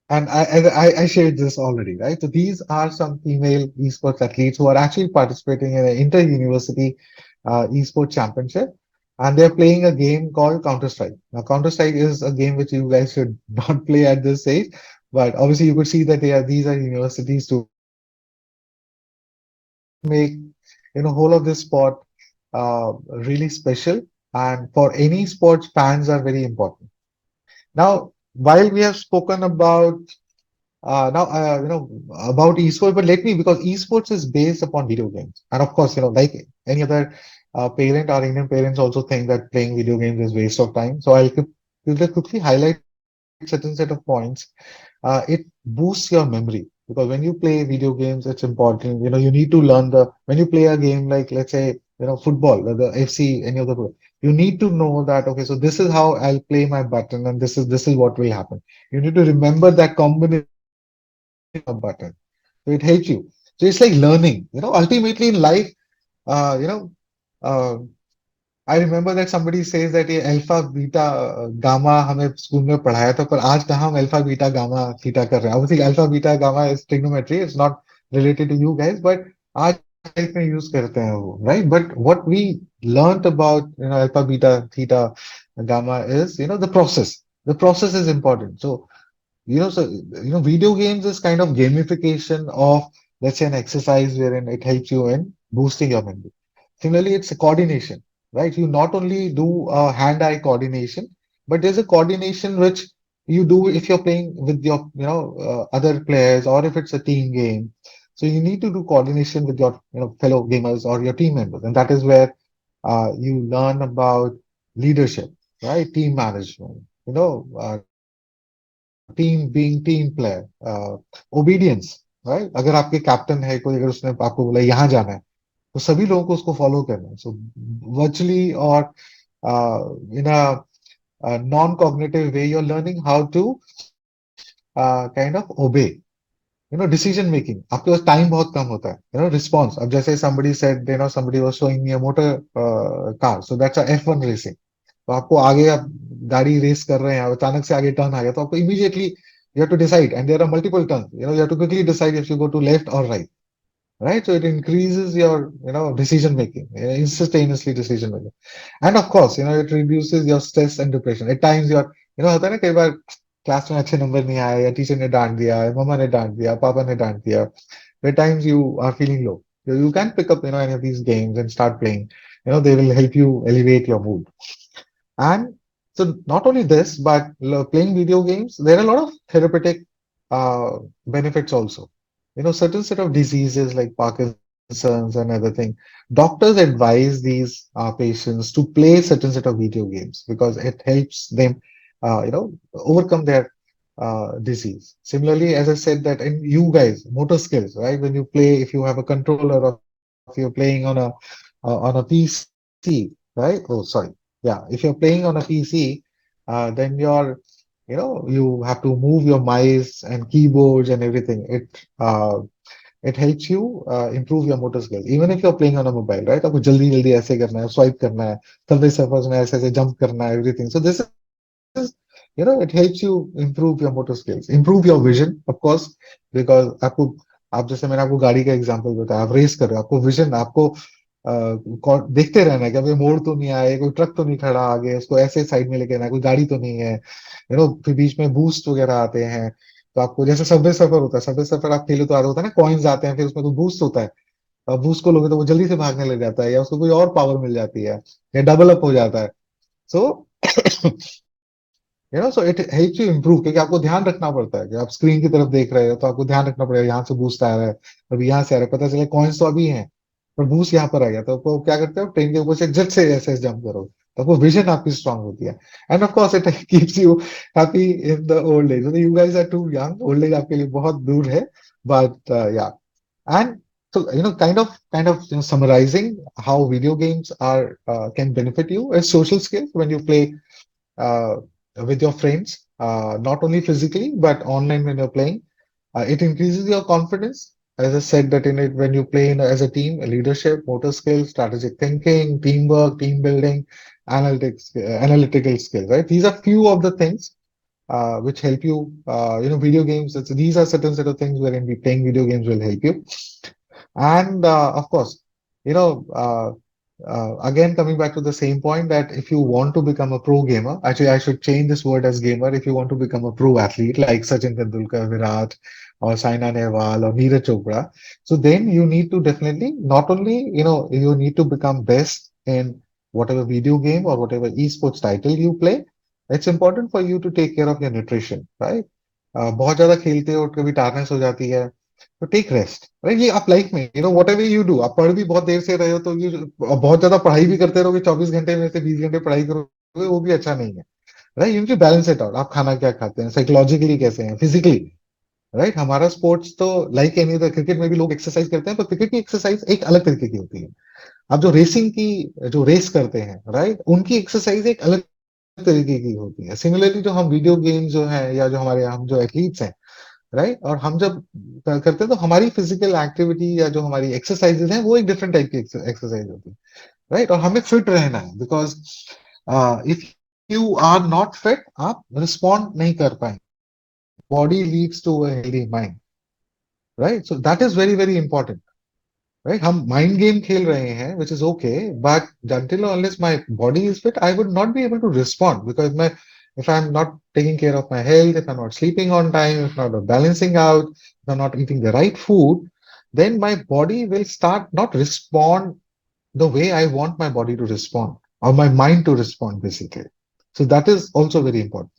And I shared this already, right? So these are some female esports athletes who are actually participating in an inter-university esports championship, and they're playing a game called Counter-Strike. Now, Counter-Strike is a game which you guys should not play at this age, but obviously you could see that these are university students, and that's what make whole of this sport really special. And for any sports, fans are very important. Now, while we have spoken about now, about esports, but let me, because esports is based upon video games. And of course, like any other parent, our Indian parents also think that playing video games is waste of time. So will just quickly highlight certain set of points. It boosts your memory, because when you play video games, it's important. You need to learn when you play a game like, let's say, football, the FC, any of the, you need to know that, okay, so this is how I'll play my button, and this is what will happen. You need to remember that combination of button. So it helps you. So it's like learning. Ultimately in life, uh, you know, uh, I remember that somebody says that ये alpha beta gamma हमें school में पढ़ाया था, पर आज कहाँ हम alpha beta gamma theta कर रहे हैं. Obviously alpha beta gamma is trigonometry, it's not related to you guys, but आज लाइफ में यूज करते हैं वो, right? But what we learned about alpha beta theta gamma is the process is important. So video games is kind of gamification of, let's say, an exercise wherein it helps you in boosting your memory. Similarly, it's a coordination, right? You not only do hand-eye coordination, but there's a coordination which you do if you're playing with your, other players, or if it's a team game. So you need to do coordination with your, fellow gamers or your team members, and that is where you learn about leadership, right? Team management, team being team player, obedience, right? अगर आपके captain है कोई, अगर उसने आपको बोला यहाँ जाना है, तो सभी लोगों को उसको फॉलो करना है. So virtually or in a non-cognitive way, you're learning how to kind of obey. Decision making. आपके पास टाइम बहुत कम होता है. Response. अब जैसे somebody said, somebody was showing me a motor car. So that's a F1 racing. तो आपको आगे आप गाड़ी रेस कर रहे हैं, अचानक से आगे टर्न आ गया, तो आपको immediately you have to decide, and there are multiple turns. You have to quickly decide if you go to left or right. Right? So it increases your, decision making, instantaneously decision making. And of course, it reduces your stress and depression. At times you're, होता है ना कई बार class में अच्छे number नहीं आए, या teacher ने डांट दिया, या मम्मा ने डांट दिया, पापा ने डांट दिया. At times you are feeling low. You can pick up, any of these games and start playing. They will help you elevate your mood. And so not only this, but playing video games, there are a lot of therapeutic benefits also. Certain set of diseases like Parkinson's and other thing, doctors advise these patients to play certain set of video games because it helps them, overcome their disease. Similarly, as I said, that in you guys, motor skills, right? When you play, if you have a controller, or if you're playing on a PC, right? Oh, sorry. Yeah, if you're playing on a PC, then you have to move your mice and keyboards and everything. It helps you improve your motor skills. Even if you're playing on a mobile, right? आपको जल्दी जल्दी ऐसे करना है, swipe करना है, Subway surfers में ऐसे ऐसे jump करना है, everything. So this is, it helps you improve your motor skills, improve your vision, of course, because आप जैसे मैंने आपको गाड़ी का एग्जांपल बताया, आप रेस कर रहे हो, आपको विजन, आपको देखते रहना है कि अभी मोड़ तो नहीं आए, कोई ट्रक तो नहीं खड़ा आगे, उसको ऐसे साइड में लेके आना है, कोई गाड़ी तो नहीं है, फिर बीच में बूस्ट वगैरह आते हैं. तो आपको जैसे सबवे सफर होता है, सबवे सफर आप खेले तो आता होता है ना, कॉइन्स आते हैं, फिर उसमें कोई बूस्ट होता है, बूस्ट को लोगे तो वो जल्दी से भागने लग जाता है, या उसको कोई और पावर मिल जाती है, या डबल अप हो जाता है. So so it helps you improve, क्योंकि आपको ध्यान रखना पड़ता है कि आप स्क्रीन की तरफ देख रहे हो, तो आपको ध्यान रखना पड़ेगा, यहाँ से बूस्ट आ रहा है, अभी यहाँ से आ रहा है, पता चले कॉइन्स तो अभी हैं पर बूस्ट यहाँ पर आ गया, तो आपको क्या करते हो, ट्रेन के ऊपर से झट से ऐसे जंप करो, तो आपको विजन आपकी स्ट्रांग होती है. And of course it keeps you happy in the old age. You guys are too young, old age आपके लिए बहुत दूर है, बट या. And so, kind of summarizing how video games are can benefit you as social skills when you play uh, with your friends, not only physically but online when you're playing. It increases your confidence. As I said, that in it when you play as a team, leadership, motor skills, strategic thinking, teamwork, team building, analytical skills. Right? These are few of the things which help you. Video games. These are certain set of things wherein playing video games will help you. And of course, you know, again, coming back to the same point, that if you want to become a pro gamer, actually, I should change this word as gamer. If you want to become a pro athlete like Sachin Tendulkar, Virat, or Saina Nehwal, or Neeraj Chopra, so then you need to definitely not only, you need to become best in whatever video game or whatever esports title you play. It's important for you to take care of your nutrition, right? बहुत ज्यादा खेलते हो कभी टायरनेस हो जाती है, तो take rest, right? ये आप लाइफ में वट एवर यू डू, आप पढ़ भी बहुत देर से रहे हो तो ये बहुत ज्यादा पढ़ाई भी करते रहोगे, 24 घंटे में से 20 घंटे पढ़ाई करोगे, वो भी अच्छा नहीं है, right? You balance it out, आप खाना क्या खाते हैं, साइकोलॉजिकली कैसे हैं, फिजिकली, राइट? हमारा स्पोर्ट्स तो लाइक एनी अदर, क्रिकेट में भी लोग एक्सरसाइज करते हैं, पर क्रिकेट की एक्सरसाइज एक अलग तरीके की होती है। अब जो रेसिंग की, जो रेस करते हैं, राइट, उनकी एक्सरसाइज एक अलग तरीके की होती है। सिमिलरली जो हम वीडियो गेम जो है, या जो हमारे हम जो एथलीट्स हैं, राइट, और हम जब करते हैं तो हमारी फिजिकल एक्टिविटी या जो हमारी एक्सरसाइजेज हैं वो एक डिफरेंट टाइप की एक्सरसाइज होती है, राइट? और हमें फिट रहना है, because if you are not fit, आप रिस्पॉन्ड नहीं कर पाएंगे। Body leads to a healthy mind, right? So that is very very important, right? हम माइंड गेम खेल रहे हैं, which is okay, but until or unless my body is fit, I would not be able to respond, because my, if I'm not taking care of my health, if I'm not sleeping on time, if I'm not balancing out, if I'm not eating the right food, then my body will start not respond the way I want my body to respond, or my mind to respond, basically. So that is also very important.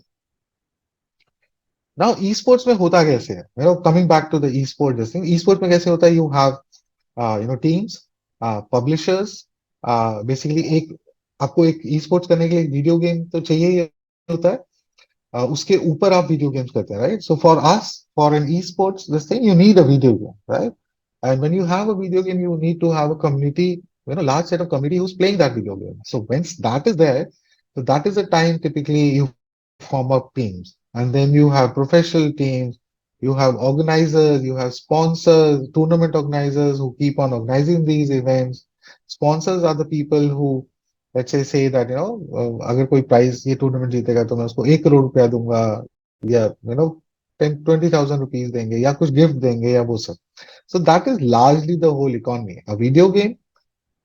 Now, esports में होता कैसे है? Coming back to the esport, this thing, esports में कैसे होता है? You have teams, publishers, basically एक, आपको एक ई स्पोर्ट्स करने के लिए वीडियो गेम तो चाहिए ही होता है, उसके ऊपर आप वीडियो गेम्स करते हैं, right? So for us, for an esports this thing, you need a video game, right? And when you have a video game, you need to have a community, large set of community who's playing that video game. So once that is there, so that is the time typically you form up teams, and then you have professional teams, you have organizers, you have sponsors, tournament organizers who keep on organizing these events. Sponsors are the people who, let's say that, अगर कोई prize, ये tournament जीतेगा तो मैं उसको 1 करोड़ रुपया दूंगा, या 10-20,000 रुपीज देंगे, या कुछ गिफ्ट देंगे, या वो सब. So that is largely the whole economy. A video game,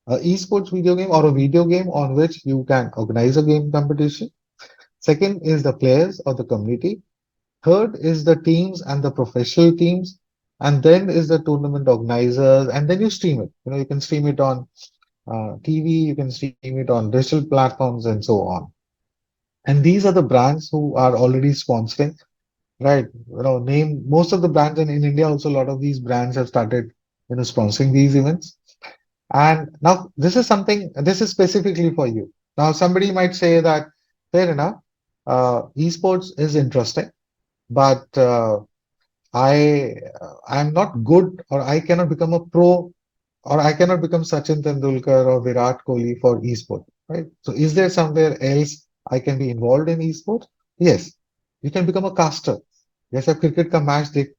a esports video game, or a video game on which you can organize a game competition. Second is the players or the community. Third is the teams and the professional teams. And then is the tournament organizers. And then you stream it. You can stream it on TV, you can stream it on digital platforms, and so on. And these are the brands who are already sponsoring, right? Name most of the brands in India. Also, a lot of these brands have started, sponsoring these events. And now this is something, this is specifically for you. Now, somebody might say that, fair enough, esports is interesting, but I'm not good, or I cannot become a pro, or I cannot become Sachin Tendulkar or Virat Kohli for esports, right? So is there somewhere else I can be involved in esports? Yes, you can become a caster. जैसे आप cricket का match देख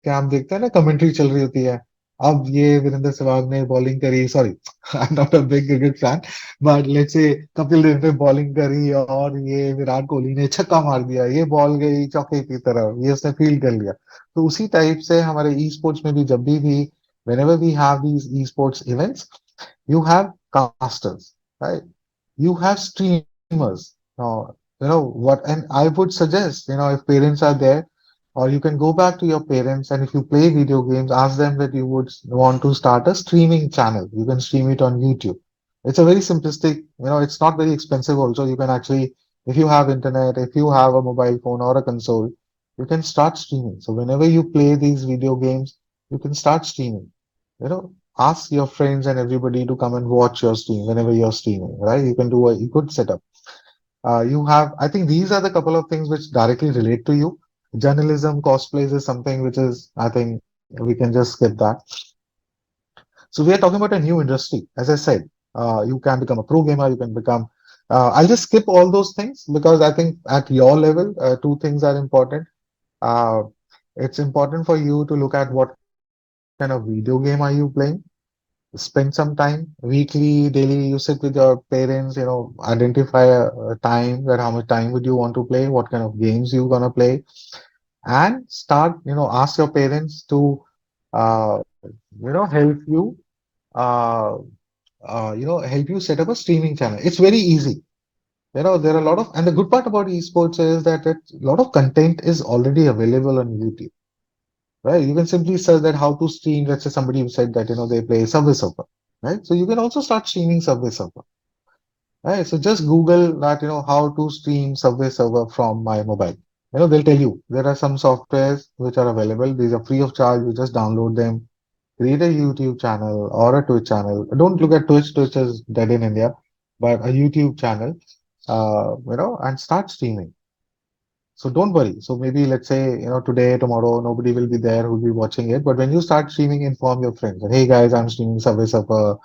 के आप देखते हैं ना, commentary चल रही होती है, अब ये वीरेंद्र सहवाग ने बॉलिंग करी, sorry, I am not a big cricket fan, but let's say Kapil देव ने बॉलिंग करी, और ये विराट कोहली ने छक्का मार दिया, ये बॉल गई चौके की तरफ, ये उसने फील्ड कर लिया. तो उसी टाइप से हमारे ई स्पोर्ट्स में भी, जब भी whenever we have these esports events, you have casters, right? You have streamers. Now, what, and I would suggest, if parents are there, or you can go back to your parents, and if you play video games, ask them that you would want to start a streaming channel. You can stream it on YouTube. It's a very simplistic, it's not very expensive also. You can actually, if you have internet, if you have a mobile phone or a console, you can start streaming. So whenever you play these video games, you can start streaming. Ask your friends and everybody to come and watch your stream whenever you're streaming, right? You can do a good setup. You have, I think these are the couple of things which directly relate to you. Journalism, cosplays is something which is, I think we can just skip that. So we are talking about a new industry. As I said, you can become a pro gamer, you can become, I'll just skip all those things, because I think at your level, two things are important. Uh, it's important for you to look at what kind of video game are you playing. Spend some time, weekly, daily, you sit with your parents, identify a time, that how much time would you want to play, what kind of games you gonna play, and start, ask your parents to, help you, uh, help you set up a streaming channel. It's very easy. There are a lot of, and the good part about esports is that a lot of content is already available on YouTube. Right? You can simply search that how to stream. Let's say somebody said that, they play Subway Surfer, right? So you can also start streaming Subway Surfer, right? So just Google that, how to stream Subway Surfer from my mobile. They'll tell you there are some softwares which are available. These are free of charge. You just download them, create a YouTube channel or a Twitch channel. Don't look at Twitch. Twitch is dead in India, but a YouTube channel, and start streaming. So don't worry. So maybe let's say, today, tomorrow, nobody will be there who'll be watching it. But when you start streaming, inform your friends that, hey guys, I'm streaming Subway Supper.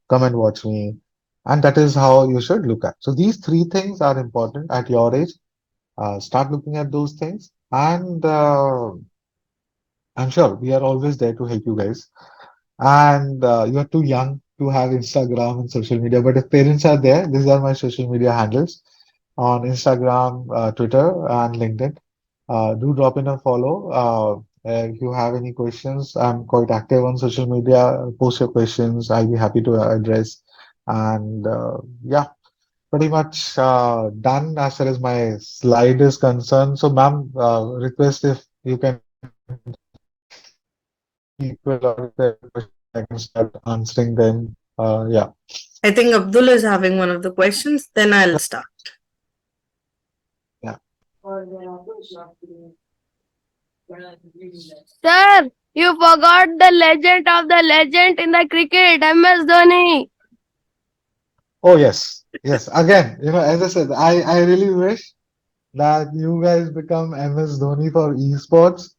Come and watch me. And that is how you should look at. So these three things are important at your age. Start looking at those things. And I'm sure we are always there to help you guys. And you are too young to have Instagram and social media. But if parents are there, these are my social media handles on Instagram, Twitter, and LinkedIn. Do drop in a follow. If you have any questions, I'm quite active on social media. Post your questions. I'll be happy to address. And yeah, pretty much done as far as my slide is concerned. So, ma'am, request if you can people or if there are questions, I can start answering them. Yeah. I think Abdul is having one of the questions. Then I'll start. Yeah. Sir, you forgot the legend of the legend in the cricket, MS Dhoni. Oh, yes. Yes. Again, as I said, I really wish that you guys become MS Dhoni for esports,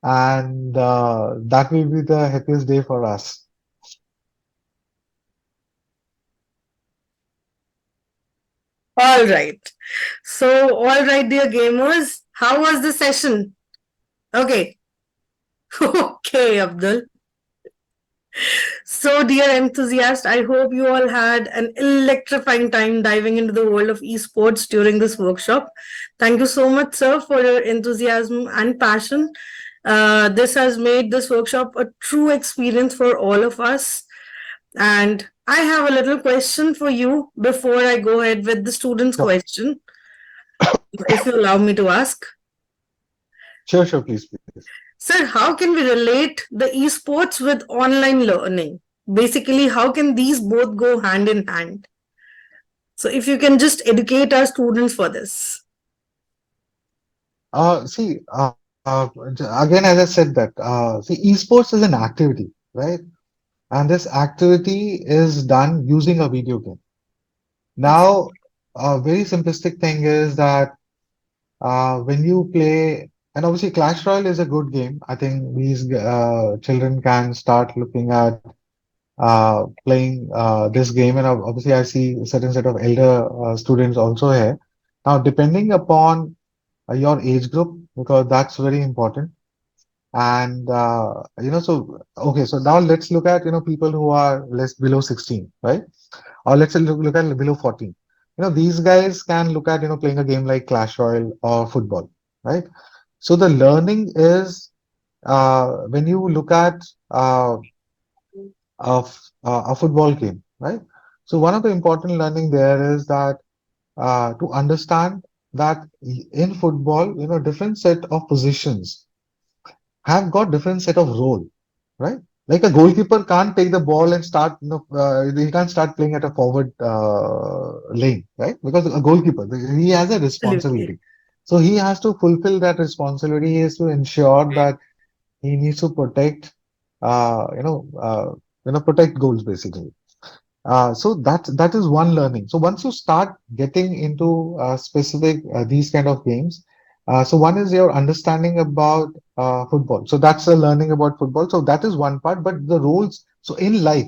and that will be the happiest day for us. All right. So, all right, dear gamers, how was the session? Okay. Okay, Abdul. So, dear enthusiasts, I hope you all had an electrifying time diving into the world of esports during this workshop. Thank you so much, sir, for your enthusiasm and passion. This has made this workshop a true experience for all of us. And I have a little question for you before I go ahead with the students' Sure. question, if you allow me to ask. Sure, please. Sir, how can we relate the esports with online learning? Basically, how can these both go hand in hand? So, if you can just educate our students for this. See, again, as I said that, see, esports is an activity, right? And this activity is done using a video game. Now, a very simplistic thing is that when you play, and obviously Clash Royale is a good game. I think these children can start looking at playing this game, and obviously I see a certain set of elder students also here. Now, depending upon your age group, because that's very important. And so okay, so now let's look at people who are less below 16, right? Or let's say look at below 14. These guys can look at playing a game like Clash Royale or football, right? So the learning is when you look at a football game, right? So one of the important learning there is that to understand that in football, different set of positions have got different set of role, right? Like a goalkeeper can't take the ball and start, he can't start playing at a forward lane, right? Because a goalkeeper, he has a Absolutely. responsibility. So he has to fulfill that responsibility. He has to ensure that he needs to protect, uh, you know, uh, protect goals basically. So that is one learning. So once you start getting into specific these kind of games, so one is your understanding about football. So that's a learning about football. So that is one part. But the roles. So in life,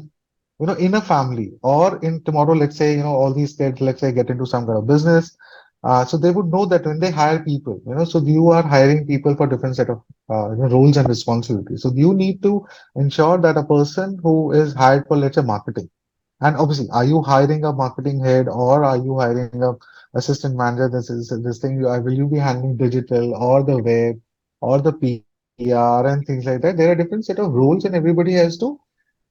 in a family or in tomorrow, let's say all these kids, let's say get into some kind of business. So they would know that when they hire people, so you are hiring people for different set of roles and responsibilities. So you need to ensure that a person who is hired for, let's say, marketing and obviously, are you hiring a marketing head or are you hiring a assistant manager? This thing. Will you be handling digital or the web or the PR and things like that? There are different set of roles, and everybody has to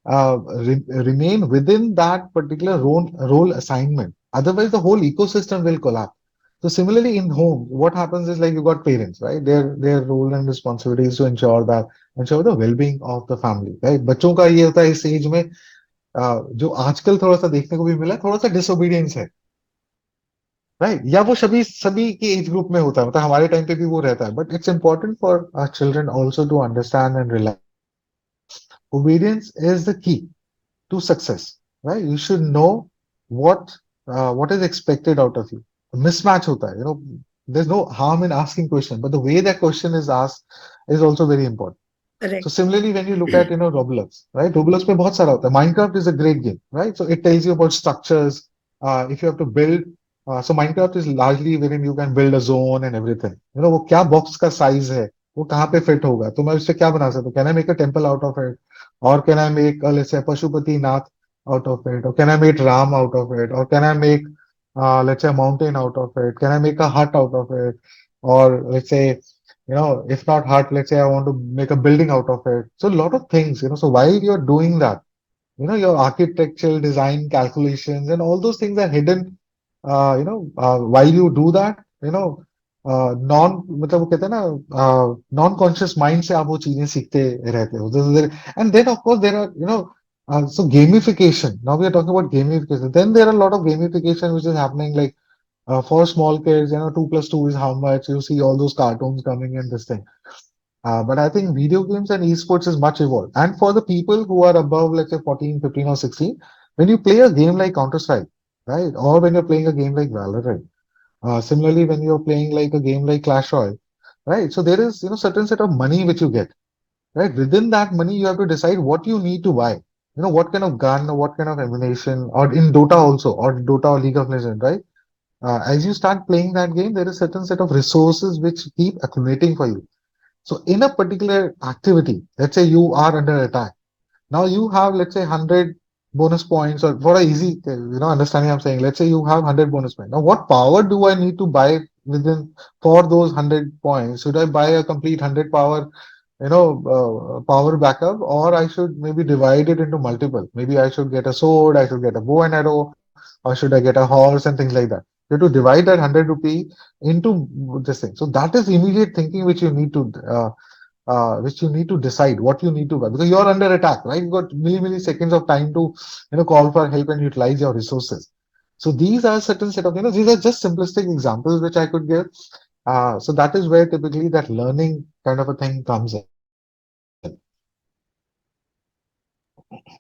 remain within that particular role assignment. Otherwise, the whole ecosystem will collapse. So similarly, in home, what happens is like you got parents, right? Their role and responsibility is to ensure the well-being of the family, right? बच्चों का ये होता है इस as में जो आजकल थोड़ा सा देखने को भी मिला है, थोड़ा सा डिसोबीडियंस है राइट, या वो सभी सभी की एज ग्रुप में होता है, मतलब हमारे टाइम पे भी वो रहता है, but it's important for our children also to understand and realise obedience is the key to success, right? You should know what what is expected out of you. Mismatch hota hai, there's no harm in asking question, but the way that question is asked is also very important. So Correct. similarly, when you look at Roblox, right? Roblox में बहुत सारा होता है. Minecraft is a great game, right? So it tells you about structures. If you have to build, so Minecraft is largely wherein you can build a zone and everything. वो क्या box का size है, वो कहाँ पे fit होगा, तो मैं उससे क्या बना सकता हूँ? Can I make a temple out of it, or can I make let's say Pashupati Nath out of it, or can I make Ram out of it, or can I make let's say a mountain out of it? Can I make a hut out of it, or let's say if not hut, let's say I want to make a building out of it. So a lot of things, so while you're doing that, your architectural design calculations and all those things are hidden, while you do that, non मतलब वो कहते हैं ना non conscious mind से आप वो चीजें सीखते रहते हो. And then of course there are, so gamification. Now we are talking about gamification. Then there are a lot of gamification which is happening, like for small kids, 2 plus 2 is how much. You see all those cartoons coming in this thing. But I think video games and esports is much evolved. And for the people who are above, let's say 14, 15, or 16, when you play a game like Counter-Strike, right? Or when you're playing a game like Valorant, similarly, when you're playing like a game like Clash Royale, right? So there is, certain set of money which you get, right? Within that money, you have to decide what you need to buy. What kind of gun or what kind of ammunition, or in Dota also, or Dota or League of Legends, right? As you start playing that game, there is certain set of resources which keep accumulating for you. So in a particular activity, let's say you are under attack. Now you have, let's say, 100 bonus points, or for a easy, understanding I'm saying, let's say you have 100 bonus points. Now what power do I need to buy within for those 100 points? Should I buy a complete 100 power, power backup, or I should maybe divide it into multiple? Maybe I should get a sword, I should get a bow and arrow, or should I get a horse and things like that? You have to divide that 100 rupee into this thing. So that is immediate thinking which you need to decide what you need to buy, because you're under attack, right? You've got milliseconds of time to call for help and utilize your resources. So these are certain set of these are just simplistic examples which I could give. So that is where typically that learning kind of a thing comes in.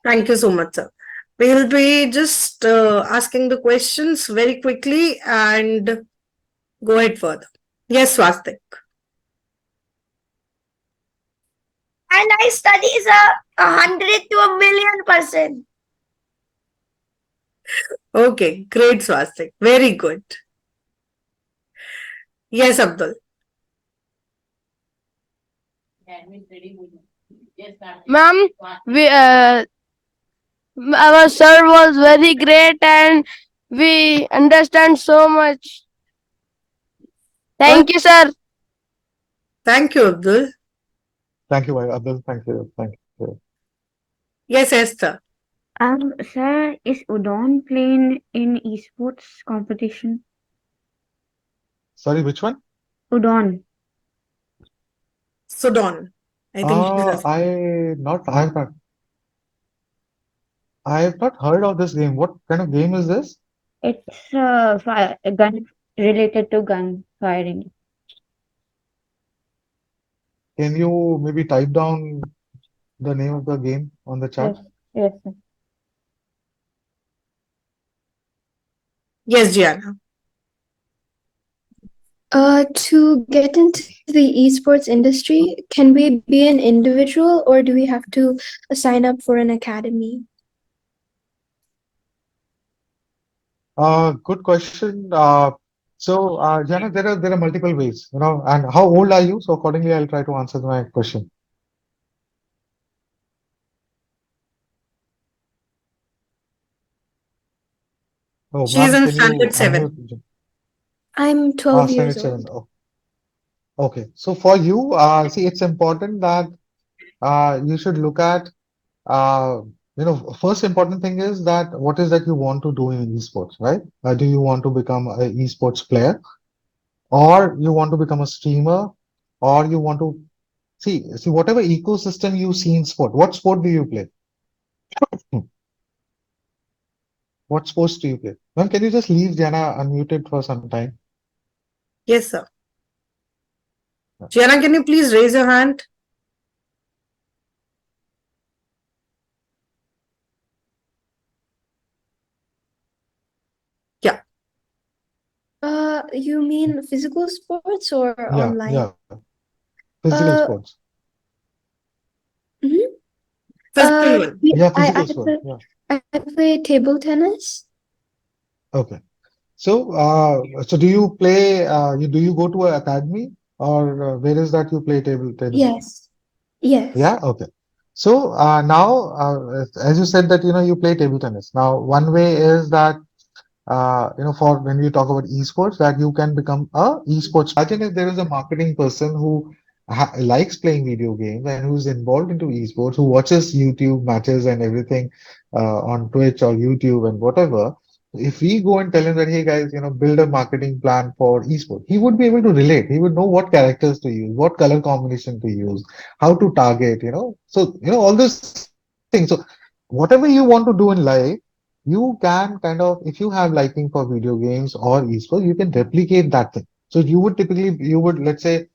Thank you so much, sir. We'll be just asking the questions very quickly and go ahead further. Yes, Swastik. And I study is a 100 to a million%. Okay, great, Swastik. Very good. Yes, Abdul. Ma'am, our sir was very great and we understand so much. Thank you, sir. Thank you, Abdul. Thank you, Abdul. Thank you. Yes, Esther. Sir, is Udon playing in esports competition? Sorry, which one? Udon. Sudan. I think she's asking. I have not heard of this game. What kind of game is this? It's a gun related to gun firing. Can you maybe type down the name of the game on the chat? Yes, sir. Yes, Gianna. To get into the esports industry, can we be an individual or do we have to sign up for an academy? Good question. Jana, there are multiple ways, and how old are you? So accordingly, I'll try to answer my question. Oh, She's ma'am, in can you standard 7. unmute? I'm 12 years Standard 7. old. Oh, okay. So for you, see, it's important that you should look at, first important thing is that what is that you want to do in esports, right? Do you want to become an esports player, or you want to become a streamer, or you want to see whatever ecosystem you see in sport. What sport do you play? What sports do you play? Ma'am, can you just leave Jana unmuted for some time? Yes, sir. Gianna, can you please raise your hand? Yeah. You mean physical sports or Yeah, online? yeah. Physical Uh, sports. mhm. Physical one. Yeah, I physical sport. Yeah. I play table tennis. Okay. So, so do you play, do you go to an academy or where is that you play table tennis? Yes. Yes. Yeah, okay. So now, as you said that you play table tennis. Now, one way is that for when we talk about esports, that you can become a esports. Imagine if there is a marketing person who likes playing video games and who's involved into esports, who watches YouTube matches and everything on Twitch or YouTube and whatever. If we go and tell him that, hey guys, build a marketing plan for esports, he would be able to relate. He would know what characters to use, what color combination to use, how to target, So, all those things. So, whatever you want to do in life, you can kind of, if you have liking for video games or esports, you can replicate that thing. So you would, let's say,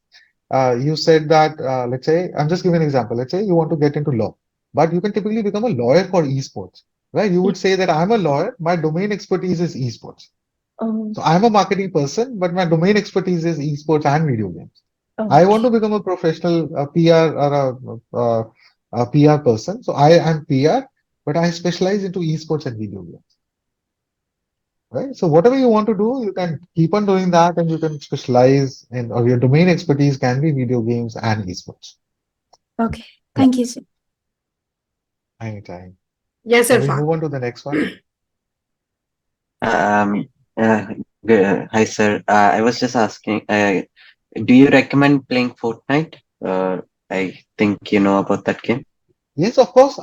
you said that, let's say, I'm just giving an example. Let's say you want to get into law, but you can typically become a lawyer for esports, right? You would say that I'm a lawyer, my domain expertise is esports. Oh, So I'm a marketing person, but my domain expertise is esports and video games. I want okay. to become a professional PR or a PR person. So I am PR, but I specialize into esports and video games. Right? So whatever you want to do, you can keep on doing that and you can specialize in, or your domain expertise can be video games and esports. Okay. Yeah, Thank you, sir. anytime. Yes, Can we Irfan. move on to the next one? Um, Hi, sir. I was just asking, do you recommend playing Fortnite? I think you know about that game. Yes, of course.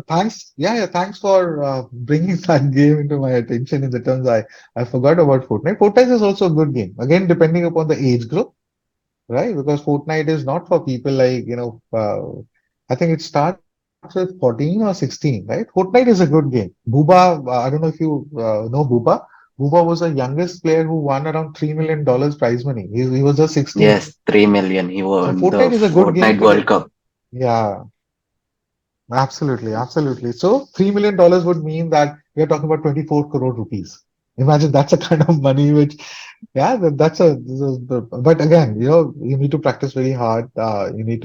Thanks. Yeah, yeah. Thanks for bringing that game into my attention in the terms I forgot about Fortnite. Fortnite is also a good game. Again, depending upon the age group, right? Because Fortnite is not for people like, I think it starts with 14 or 16, right? Fortnite is a good game. Booba, I don't know if you know Booba. Booba was the youngest player who won around $3 million prize money. He was just 16. Yes, 3 million. He So won the Fortnite is a good game Fortnite to World get. Cup. Yeah, absolutely, absolutely. So $3 million would mean that we are talking about 24 crore rupees. Imagine that's a kind of money which, yeah, but again, you need to practice very hard. Uh, you The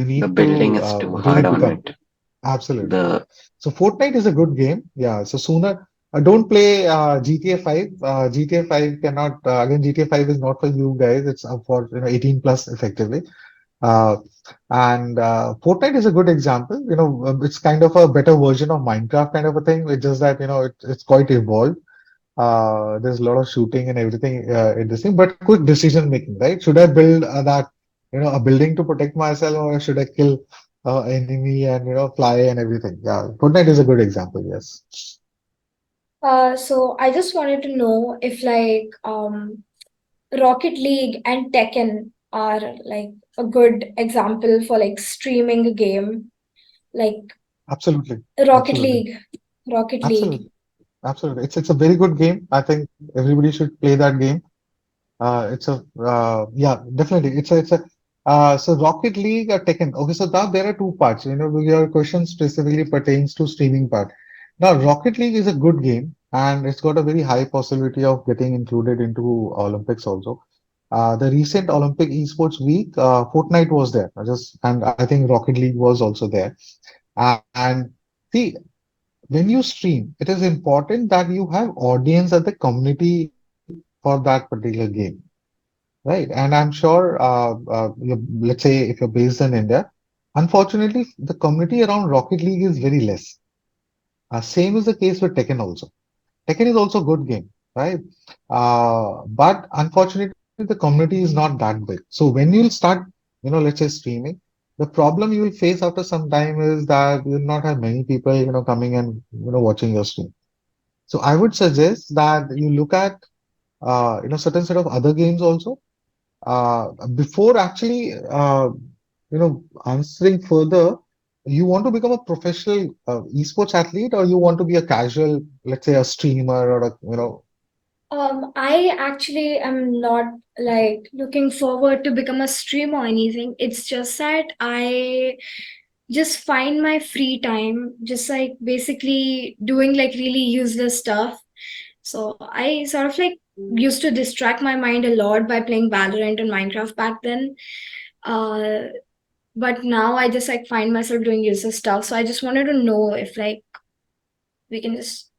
need building to is too really hard on become. it. Absolutely. The So Fortnite is a good game. Yeah. So sooner, don't play GTA 5. GTA 5 cannot, again, GTA 5 is not for you guys. It's for, 18 plus effectively. Uh, and Fortnite is a good example. It's kind of a better version of Minecraft kind of a thing. It's just that, it's quite evolved. There's a lot of shooting and everything in this thing, but quick decision making, right? Should I build a building to protect myself, or should I kill enemy and fly and everything? Yeah, Fortnite is a good example. Yes, So I just wanted to know if Rocket League and Tekken are like a good example for like streaming a game, like absolutely, Rocket absolutely, League. Rocket League. absolutely, absolutely. It's a very good game. I think everybody should play that game. It's a yeah, definitely. So Rocket League or Tekken. Okay, so now there are two parts. Your question specifically pertains to streaming part. Now, Rocket League is a good game, and it's got a very high possibility of getting included into Olympics also. The recent Olympic Esports Week, Fortnite was there. And I think Rocket League was also there. And see, when you stream, it is important that you have audience at the community for that particular game. Right. And I'm sure, let's say if you're based in India, unfortunately, the community around Rocket League is very less. Same is the case with Tekken also. Tekken is also a good game, right? But unfortunately, the community is not that big. So when you'll start, let's say streaming, the problem you will face after some time is that you'll not have many people, coming and, watching your stream. So I would suggest that you look at, certain set of other games also before actually, answering further, you want to become a professional esports athlete, or you want to be a casual, let's say a streamer or a, I actually am not like looking forward to become a streamer or anything. It's just that I just find my free time just like basically doing like really useless stuff. So I sort of like used to distract my mind a lot by playing Valorant and Minecraft back then. Uh, but now I just like find myself doing useless stuff. So I just wanted to know if like we can just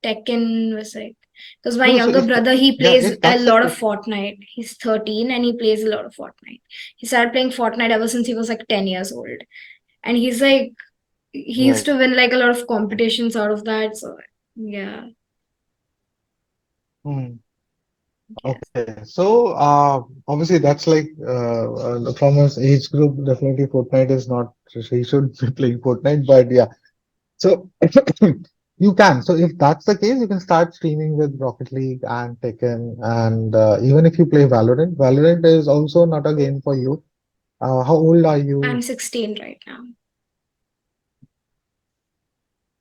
Tekken was like because my no, so younger if brother he yeah, plays if a that's the lot of case, Fortnite. He's 13 and he plays a lot of Fortnite. He started playing Fortnite ever since he was like 10 years old. And he's like he used right. to win like a lot of competitions out of that. So yeah. Hmm. Yes. Okay, so obviously that's like from his age group, definitely Fortnite is not. He should be playing Fortnite, but yeah. So you can. So if that's the case, you can start streaming with Rocket League and Tekken, and even if you play Valorant, Valorant is also not a game for you. How old are I'm you? 16 right now.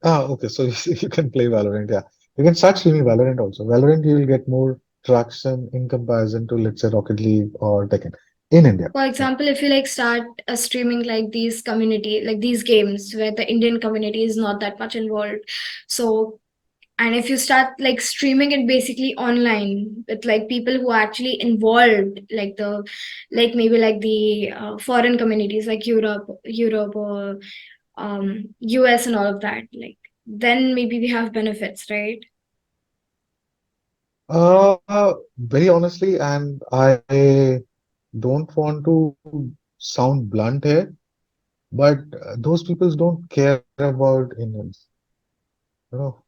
Ah, okay. So you can play Valorant. Yeah, you can start streaming Valorant also. Valorant, you will get more traction in comparison to, let's say, Rocket League or Tekken in India. For Yeah. example, if you like start streaming like these community, like these games where the Indian community is not that much involved. So and if you start like streaming it basically online with like people who are actually involved like the like maybe like the foreign communities like Europe or US and all of that, like then maybe we have benefits, right? Very honestly, and I don't want to sound blunt here, but those people don't care about Indians. You know,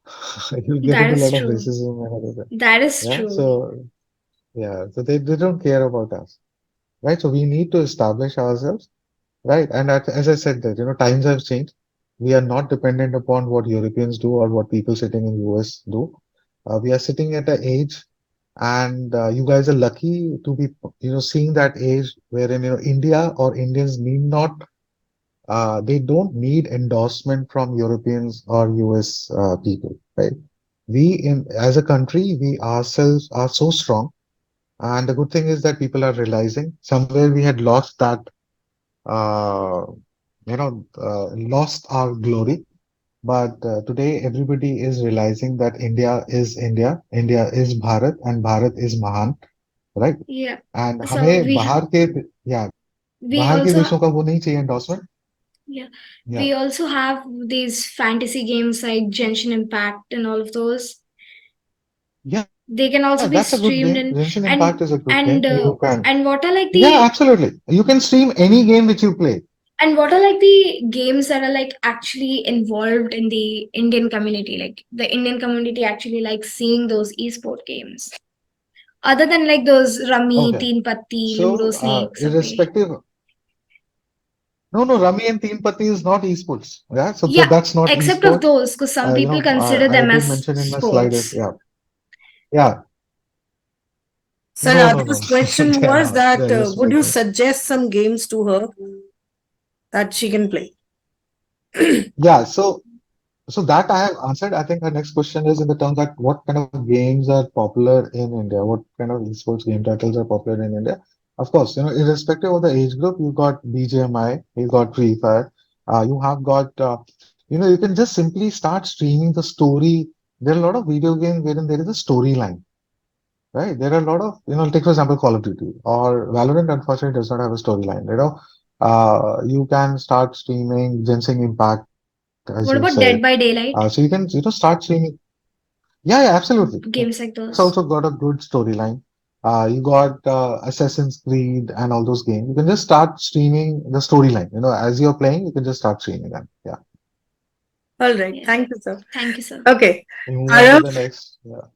you'll get into That a lot is of true. racism and other things. That is Yeah, true. so yeah, so they don't care about us, right? So we need to establish ourselves, right? And as I said that, times have changed. We are not dependent upon what Europeans do or what people sitting in US do. We are sitting at an age, and you guys are lucky to be, seeing that age wherein, India or Indians need not, they don't need endorsement from Europeans or US people, right? As a country, we ourselves are so strong. And the good thing is that people are realizing somewhere we had lost that, uh, lost our glory. But today, everybody is realizing that India is India, India is Bharat, and Bharat is Mahan, right? Yeah. And So हमें बाहर के, yeah, we बाहर के also देशों का वो नहीं चाहिए endorsement. yeah, Yeah, we also have these fantasy games like Genshin Impact and all of those. yeah, that's a They good can also game. be Genshin streamed Impact in is a good game. You and can, and what are like yeah, the absolutely. You can stream any game which you play. and what are like the games that are like actually involved in the Indian community? Like the Indian community actually like seeing those esport games. Other than like those Rummy, Okay. Teen Patti, So, Ludo Snake, Subway. irrespective, no, Rummy and Teen Patti is not esports. Yeah, so Yeah, that's not except of esports. those, because some people consider I them did as mention in my slide. sports. Yeah, yeah. So No, no, no, Radha's no. question They are was not. They that are just would you fake. suggest some games to her that she can play? Yeah, so that I have answered. I think her next question is in the terms that what kind of games are popular in India? What kind of esports game titles are popular in India? Of course, irrespective of the age group, you got BGMI, you got Free Fire, you have got, you can just simply start streaming the story. There are a lot of video games wherein there is a storyline, right? There are a lot of, take for example, Call of Duty or Valorant, unfortunately, does not have a storyline, you can start streaming Genshin Impact, as you said. What about Dead by So you can, Daylight? start streaming. Yeah, yeah, absolutely. Games like It's also those. got a good storyline. You got Assassin's Creed and all those games. You can just start streaming the storyline. As you're playing, you can just start streaming them. Yeah. All right. Yeah. Thank you, sir. Thank you, sir. Okay. We move on to Arav, the next. Yeah.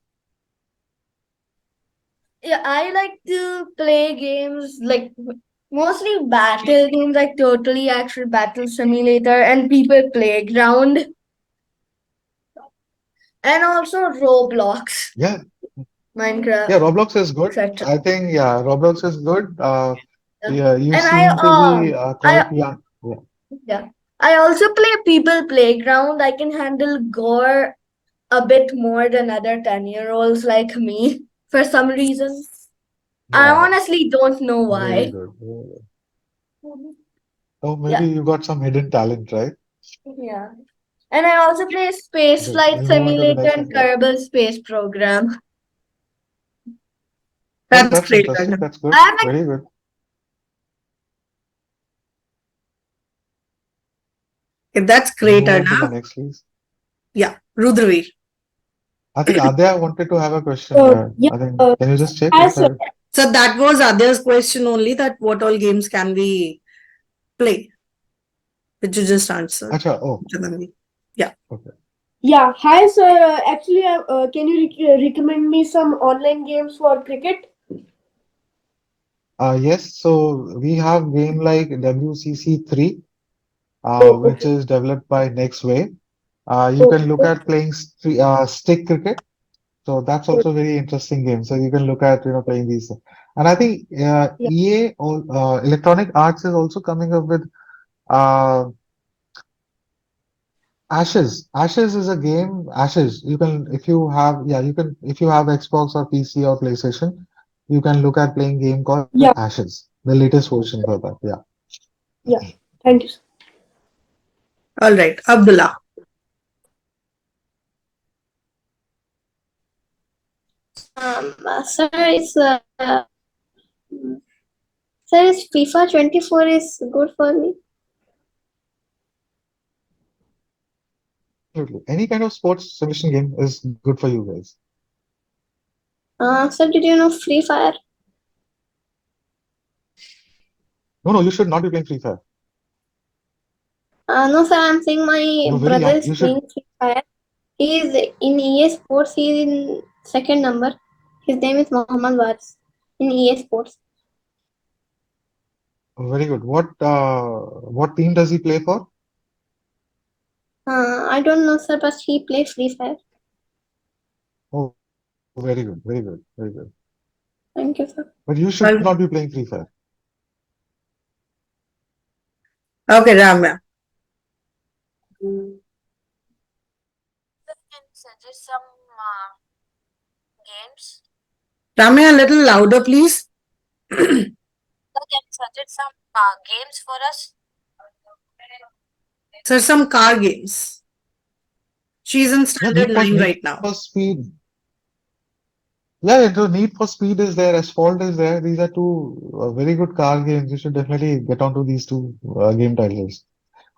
Yeah, I like to play games like mostly battle games like Totally Actual Battle Simulator and People Playground and also Roblox, Yeah. Minecraft, Yeah. Roblox is good. etc. I think, yeah, Roblox is good. Yeah. Yeah, you And seem to be quite I young. Yeah. Yeah. I also play People Playground. I can handle gore a bit more than other 10-year-olds like me for some reason. I Wow, honestly don't know very why. good. Oh, maybe Yeah. you got some hidden talent, right? Yeah. And I also play Space Good. Flight We'll move on to the Simulator next and one. Yeah. Kerbal Space Program. Oh, That's that's great, interesting. Arnab. That's good. I have like, Very good. Okay, that's Can we great, move on to the Arnab. next, please? Yeah, Rudravir. I think Adya wanted to have a question So there. yeah, I think, can you just check if as I... So that was Adya's question only, that what all games can we play, which you just answered, Acha, oh, Janani. Yeah. okay. yeah, hi sir. Actually, can you recommend me some online games for cricket? Yes, so we have game like WCC 3, Oh, which okay. is developed by Nextwave. You Oh, can look at playing stick cricket. So that's oh, also very interesting game. So you can look at, playing these. And I think yeah, EA or Electronic Arts is also coming up with uh, Ashes. Ashes is a game. Ashes. You can, if you have, yeah, you can, if you have Xbox or PC or PlayStation, you can look at playing game called yeah, Ashes, the latest version for that. Yeah. yeah. Thank you, sir. All right, Abdullah. Sir, sir, is FIFA 24 is good for me? Absolutely. Any kind of sports simulation game is good for you guys. Sir, did you know Free Fire? No, no, you should not be playing Free Fire. No, sir, I'm saying my You're very brother young. is You should, playing Free Fire. He is in EA Sports. He is in second number. His name is Mohammed Waris in EA Sports. very good. What team does he play for? I don't know, sir, but he plays Free Fire. Oh, very good, very good, very good. Thank you, sir. But you should Well, not be playing Free Fire. okay, Ramya. Can suggest some games. Ramya, a little louder, please. Sir, can you suggest some games for us? Sir, some car games. She's in Yeah, standard 9 Need right now. for Speed. Yeah, the Need for Speed is there. Asphalt is there. These are two very good car games. You should definitely get onto these two game titles.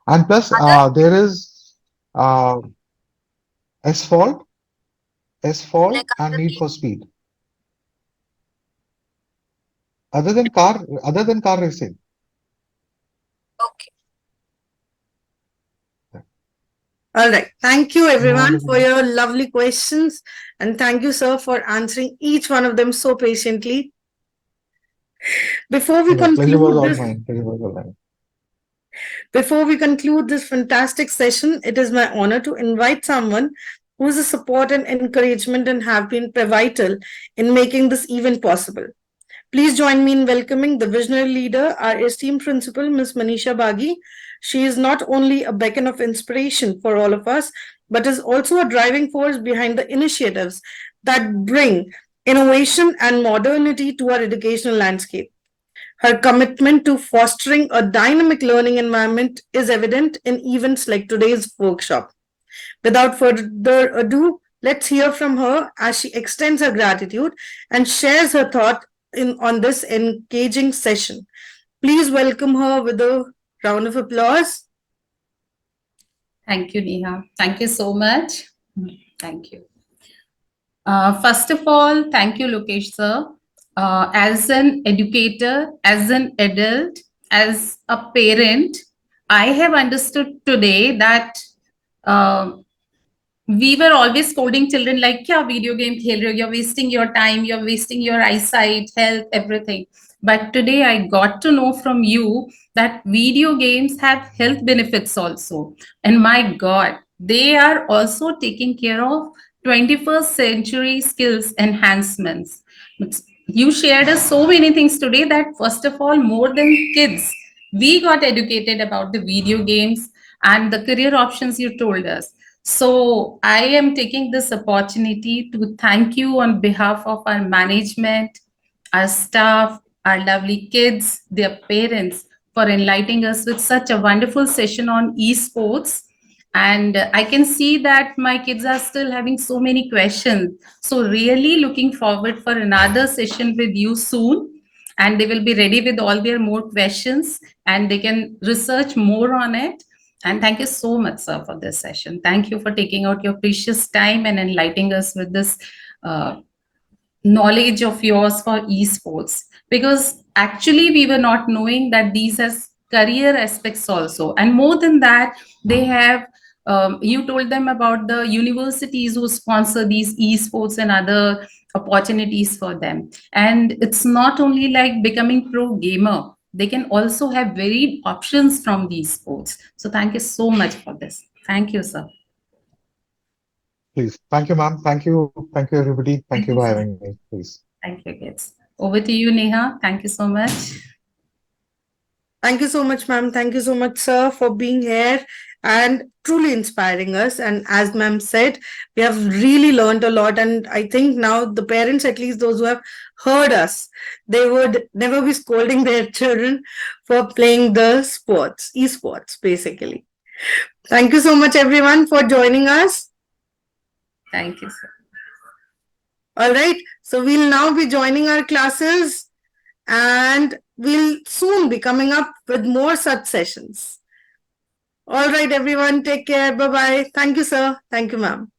And plus, Other there is uh, Asphalt, like Asphalt, and other Need games. for Speed. Other than car racing. Okay. All right. Thank you, Move on everyone, to the for next. your lovely questions. And thank you, sir, for answering each one of them so patiently. Before we Yeah, pleasure was conclude all this, mine. Pleasure was all mine. before we conclude this fantastic session, it is my honor to invite someone who is a support and encouragement and have been pivotal in making this event possible. Please join me in welcoming the visionary leader, our esteemed principal, Ms. Manisha Bhagee. She is not only a beacon of inspiration for all of us, but is also a driving force behind the initiatives that bring innovation and modernity to our educational landscape. Her commitment to fostering a dynamic learning environment is evident in events like today's workshop. Without further ado, let's hear from her as she extends her gratitude and shares her thought on this engaging session. Please welcome her with a round of applause. Thank you, Neha. Thank you so much. Thank you. First of all, thank you, Lokesh sir. As an educator, as an adult, as a parent, I have understood today that uh, we were always scolding children like, yeah, video game khel rahe ho, you're wasting your time, you're wasting your eyesight, health, everything. But today I got to know from you that video games have health benefits also. And my God, they are also taking care of 21st century skills enhancements. You shared us so many things today that, first of all, more than kids, We got educated about the video games and the career options you told us. So I am taking this opportunity to thank you on behalf of our management, our staff, our lovely kids, their parents, for enlightening us with such a wonderful session on esports. And I can see that my kids are still having so many questions. So, really looking forward for another session with you soon. And they will be ready with all their more questions and they can research more on it. And thank you so much, sir, for this session. Thank you for taking out your precious time and enlightening us with this knowledge of yours for esports, because actually we were not knowing that these has career aspects also, and more than that they have you told them about the universities who sponsor these esports and other opportunities for them, and it's not only like becoming pro gamer, they can also have varied options from these sports. So thank you so much for this. Thank you, sir. Please. Thank you, ma'am. Thank you. Thank you, everybody. Thank you for having me. Please. Thank you, kids. Over to you, Neha. Thank you so much. Thank you so much, ma'am. Thank you so much, sir, for being here and truly inspiring us. And as ma'am said, we have really learned a lot. And I think now the parents, at least those who have heard us, they would never be scolding their children for playing the sports, esports, basically. Thank you so much, everyone, for joining us. Thank you, sir. All right. So we'll now be joining our classes and we'll soon be coming up with more such sessions. All right, everyone. Take care. Bye-bye. Thank you, sir. Thank you, ma'am.